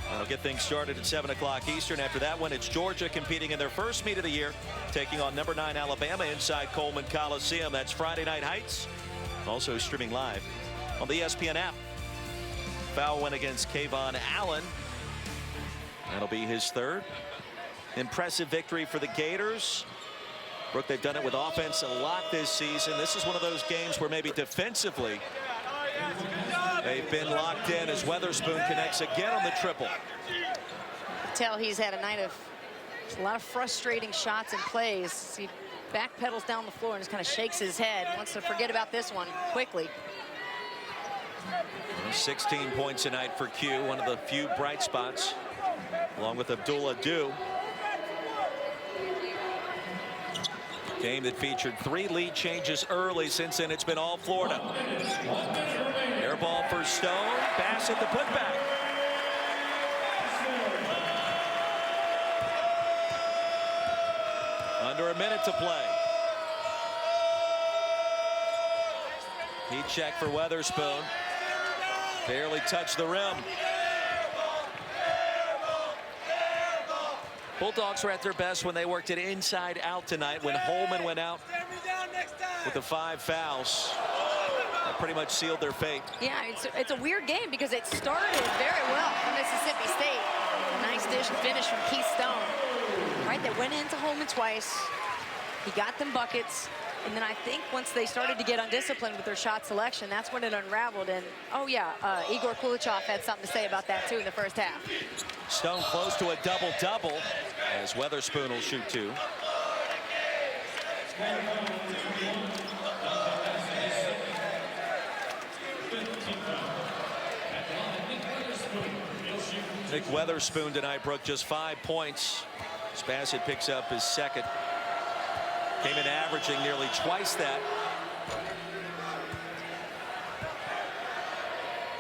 Speaker 1: That'll get things started at 7 o'clock Eastern. After that one, it's Georgia competing in their first meet of the year, taking on #9 Alabama inside Coleman Coliseum. That's Friday Night Heights, also streaming live on the ESPN app. Foul win against Kayvon Allen. That'll be his third. Impressive victory for the Gators. Brooke, they've done it with offense a lot this season. This is one of those games where maybe defensively they've been locked in as Weatherspoon connects again on the triple.
Speaker 2: Tell he's had a night of a lot of frustrating shots and plays. He backpedals down the floor and just kind of shakes his head. Wants to forget about this one quickly.
Speaker 1: 16 points tonight for Q, one of the few bright spots, along with Abdullah Dew. Game that featured 3 lead changes early. Since then, it's been all Florida. Air ball for Stone. Bassett the putback. Under a minute to play. Heat check for Weatherspoon. Barely touched the rim. Bulldogs were at their best when they worked it inside out tonight. When Holman went out with the 5 fouls, that pretty much sealed their fate.
Speaker 2: Yeah, it's a weird game because it started very well for Mississippi State. A nice dish and finish from Keith Stone. Right, they went into Holman twice. He got them buckets. And then I think once they started to get undisciplined with their shot selection, that's when it unraveled. And, oh, yeah, Igor Kulichov had something to say about that, too, in the first half.
Speaker 1: Stone close to a double-double as Weatherspoon will shoot 2. Nick Weatherspoon tonight, Brooke, just 5 points. Bassett picks up his second. Came in averaging nearly twice that.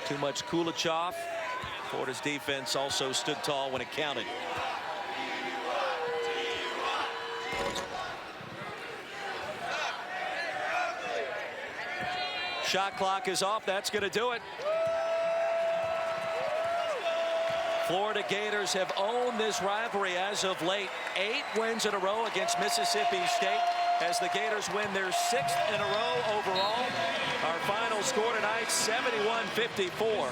Speaker 1: Too much Kulichov. Florida's defense also stood tall when it counted. Shot clock is off. That's going to do it. Florida Gators have owned this rivalry as of late. 8 wins in a row against Mississippi State as the Gators win their 6th in a row overall. Our final score tonight, 71-54,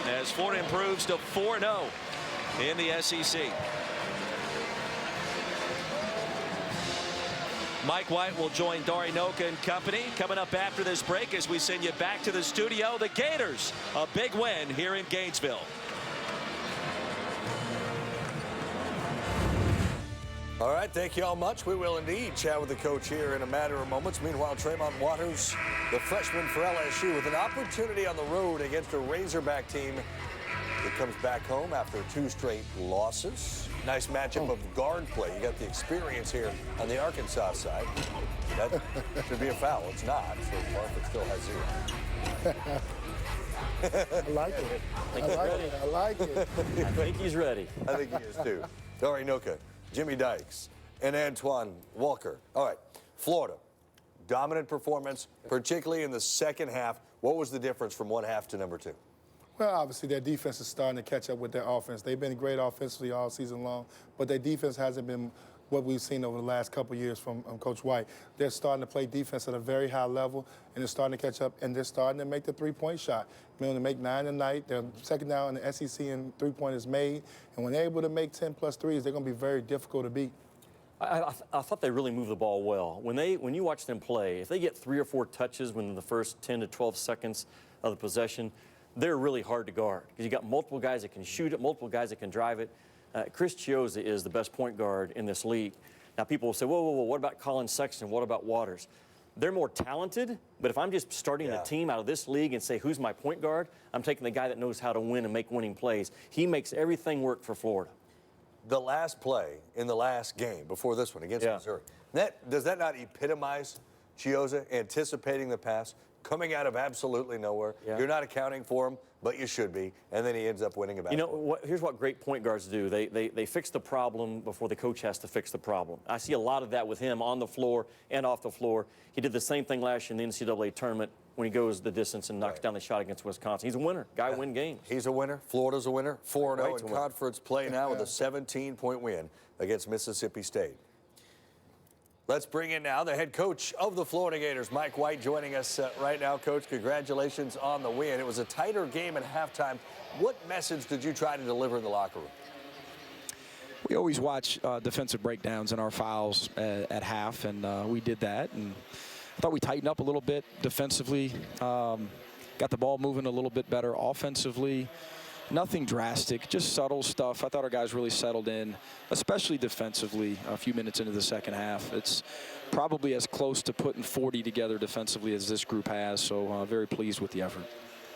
Speaker 1: as Florida improves to 4-0 in the SEC. Mike White will join Dari Noka and company coming up after this break as we send you back to the studio. The Gators, a big win here in Gainesville.
Speaker 4: All right, thank you all much. We will indeed chat with the coach here in a matter of moments. Meanwhile, Tremont Waters, the freshman for LSU, with an opportunity on the road against a Razorback team that comes back home after 2 straight losses. Nice matchup of guard play. You got the experience here on the Arkansas side. That should be a foul. It's not, so Barford still has 0.
Speaker 6: I like it. I like it.
Speaker 5: I think he's ready.
Speaker 4: I think he is too. Dari Noka, Jimmy Dykes, and Antoine Walker. All right, Florida, dominant performance, particularly in the second half. What was the difference from one half to number 2?
Speaker 6: Well, obviously, their defense is starting to catch up with their offense. They've been great offensively all season long, but their defense hasn't been what we've seen over the last couple of years from Coach White. They're starting to play defense at a very high level, and they're starting to catch up, and they're starting to make the three-point shot. You know, they make 9 a night. They're second down in the SEC, and three-point is made. And when they're able to make 10-plus threes, they're going to be very difficult to beat.
Speaker 5: I thought they really moved the ball well. When you watch them play, if they get 3 or 4 touches within the first 10 to 12 seconds of the possession, they're really hard to guard because you got multiple guys that can shoot it, multiple guys that can drive it. Chris Chiozza is the best point guard in this league. Now, people will say, whoa, what about Colin Sexton? What about Waters? They're more talented, but if I'm just starting a team out of this league and say, who's my point guard, I'm taking the guy that knows how to win and make winning plays. He makes everything work for Florida.
Speaker 4: The last play in the last game before this one against Missouri, does that not epitomize Chiozza anticipating the pass, coming out of absolutely nowhere.
Speaker 5: Yeah.
Speaker 4: You're not accounting for him, but you should be. And then he ends up winning a
Speaker 5: You know,
Speaker 4: basketball.
Speaker 5: here's what great point guards do. They fix the problem before the coach has to fix the problem. I see a lot of that with him on the floor and off the floor. He did the same thing last year in the NCAA tournament when he goes the distance and knocks down the shot against Wisconsin. He's a winner. Guy win games.
Speaker 4: He's a winner. Florida's a winner. 4-0
Speaker 5: Right to
Speaker 4: in
Speaker 5: win.
Speaker 4: conference play now with a 17-point win against Mississippi State. Let's bring in now the head coach of the Florida Gators, Mike White, joining us right now. Coach, congratulations on the win. It was a tighter game at halftime. What message did you try to deliver in the locker room?
Speaker 7: We always watch defensive breakdowns in our files at half, and we did that. And I thought we tightened up a little bit defensively, got the ball moving a little bit better offensively. Nothing drastic, just subtle stuff. I thought our guys really settled in, especially defensively, a few minutes into the second half. It's probably as close to putting 40 together defensively as this group has, so very pleased with the effort.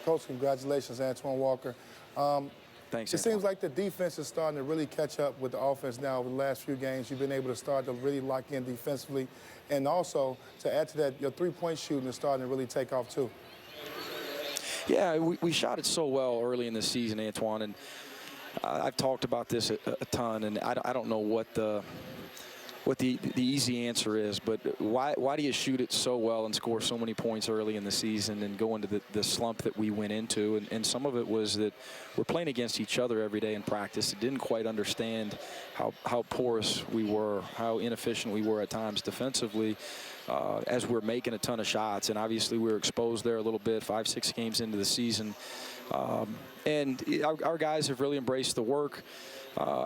Speaker 6: Coach, congratulations, Antoine Walker.
Speaker 7: Thanks,
Speaker 6: It
Speaker 7: Antoine.
Speaker 6: seems like the defense is starting to really catch up with the offense now over the last few games. You've been able to start to really lock in defensively. And also, to add to that, your three-point shooting is starting to really take off, too.
Speaker 7: Yeah, we shot it so well early in the season, Antoine, and I've talked about this a ton, and I don't know what the easy answer is, but why do you shoot it so well and score so many points early in the season and go into the slump that we went into? And some of it was that we're playing against each other every day in practice. It didn't quite understand how porous we were, how inefficient we were at times defensively. As we're making a ton of shots, and obviously we were exposed there a little bit 5-6 games into the season. And our guys have really embraced the work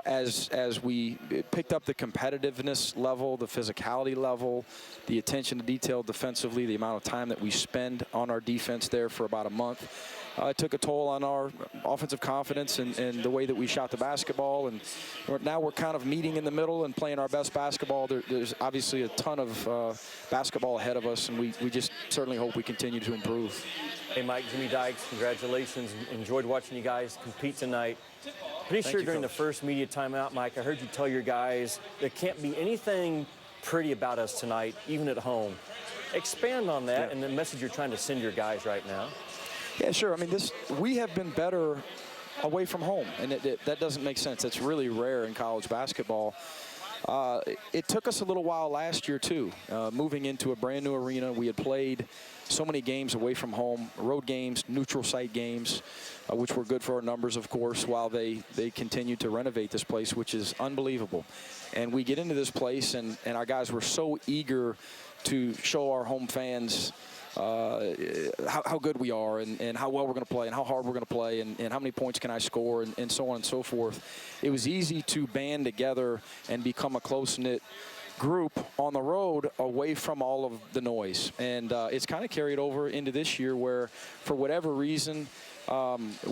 Speaker 7: as we picked up the competitiveness level, the physicality level, the attention to detail defensively, the amount of time that we spend on our defense there for about a month. It took a toll on our offensive confidence and the way that we shot the basketball. And now we're kind of meeting in the middle and playing our best basketball. There's obviously a ton of basketball ahead of us, and we just certainly hope we continue to improve.
Speaker 5: Hey, Mike, Jimmy Dykes, congratulations. Enjoyed watching you guys compete tonight. Pretty sure during the first media timeout, Mike, I heard you tell your guys there can't be anything pretty about us tonight, even at home. Expand on that and the message you're trying to send your guys right now.
Speaker 7: Yeah, sure. I mean, we have been better away from home, and that doesn't make sense. It's really rare in college basketball. It took us a little while last year, too, moving into a brand new arena. We had played so many games away from home, road games, neutral site games, which were good for our numbers, of course, while they continued to renovate this place, which is unbelievable. And we get into this place, and our guys were so eager to show our home fans how good we are and how well we're going to play and how hard we're going to play and how many points can I score and so on and so forth. It was easy to band together and become a close-knit group on the road away from all of the noise. And it's kind of carried over into this year where, for whatever reason,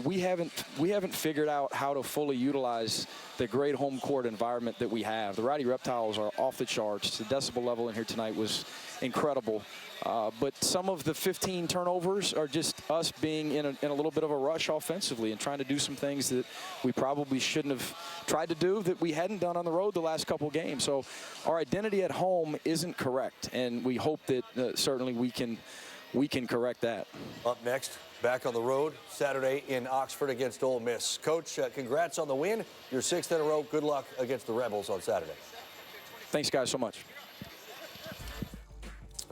Speaker 7: we haven't figured out how to fully utilize the great home court environment that we have. The Rowdy Reptiles are off the charts. The decibel level in here tonight was incredible. But some of the 15 turnovers are just us being in a little bit of a rush offensively and trying to do some things that we probably shouldn't have tried to do that we hadn't done on the road the last couple of games. So our identity at home isn't correct, and we hope that certainly we can correct that.
Speaker 4: Up next, back on the road Saturday in Oxford against Ole Miss. Coach, congrats on the win. Your 6th in a row. Good luck against the Rebels on Saturday.
Speaker 7: Thanks, guys, so much.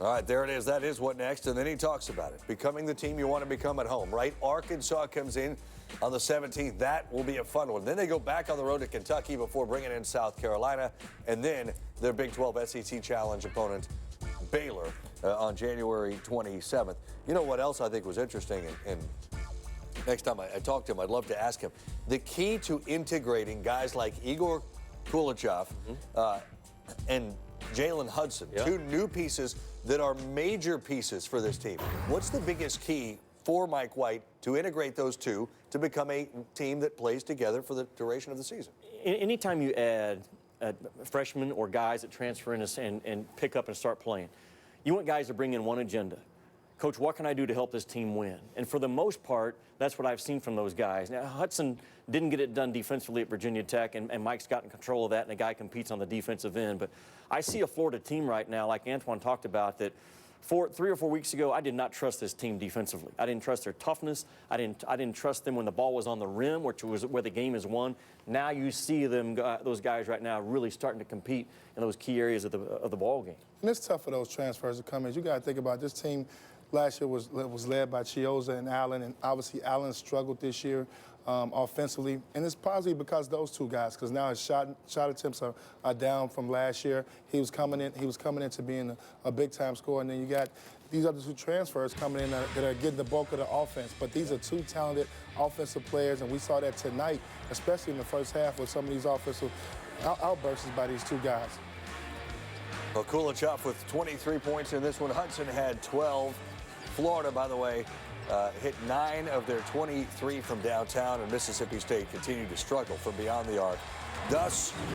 Speaker 4: All right, there it is. That is what next. And then he talks about it. Becoming the team you want to become at home, right? Arkansas comes in on the 17th. That will be a fun one. Then they go back on the road to Kentucky before bringing in South Carolina. And then their Big 12 SEC Challenge opponent, Baylor, on January 27th. You know what else I think was interesting? And next time I talk to him, I'd love to ask him. The key to integrating guys like Igor Kulichev and Jalen Hudson, two new pieces that are major pieces for this team. What's the biggest key for Mike White to integrate those two to become a team that plays together for the duration of the season?
Speaker 5: Anytime you add freshmen or guys that transfer in and pick up and start playing, you want guys to bring in one agenda. Coach, what can I do to help this team win? And for the most part, that's what I've seen from those guys. Now, Hudson didn't get it done defensively at Virginia Tech, and Mike's gotten control of that, and the guy competes on the defensive end. But I see a Florida team right now, like Antoine talked about, that 3 or 4 weeks ago, I did not trust this team defensively. I didn't trust their toughness. I didn't trust them when the ball was on the rim, which was where the game is won. Now you see them, those guys right now, really starting to compete in those key areas of the ball game.
Speaker 6: And it's tough for those transfers to come in. You got to think about this team. Last year was led by Chiozza and Allen, and obviously Allen struggled this year offensively, and it's possibly because of those two guys. Because now his shot attempts are down from last year. He was coming into being a big time scorer, and then you got these other two transfers coming in that are getting the bulk of the offense. But these are two talented offensive players, and we saw that tonight, especially in the first half with some of these offensive outbursts by these two guys.
Speaker 4: Well, Kulichov with 23 points in this one. Hudson had 12. Florida, by the way, hit 9 of their 23 from downtown, and Mississippi State continued to struggle from beyond the arc. Thus,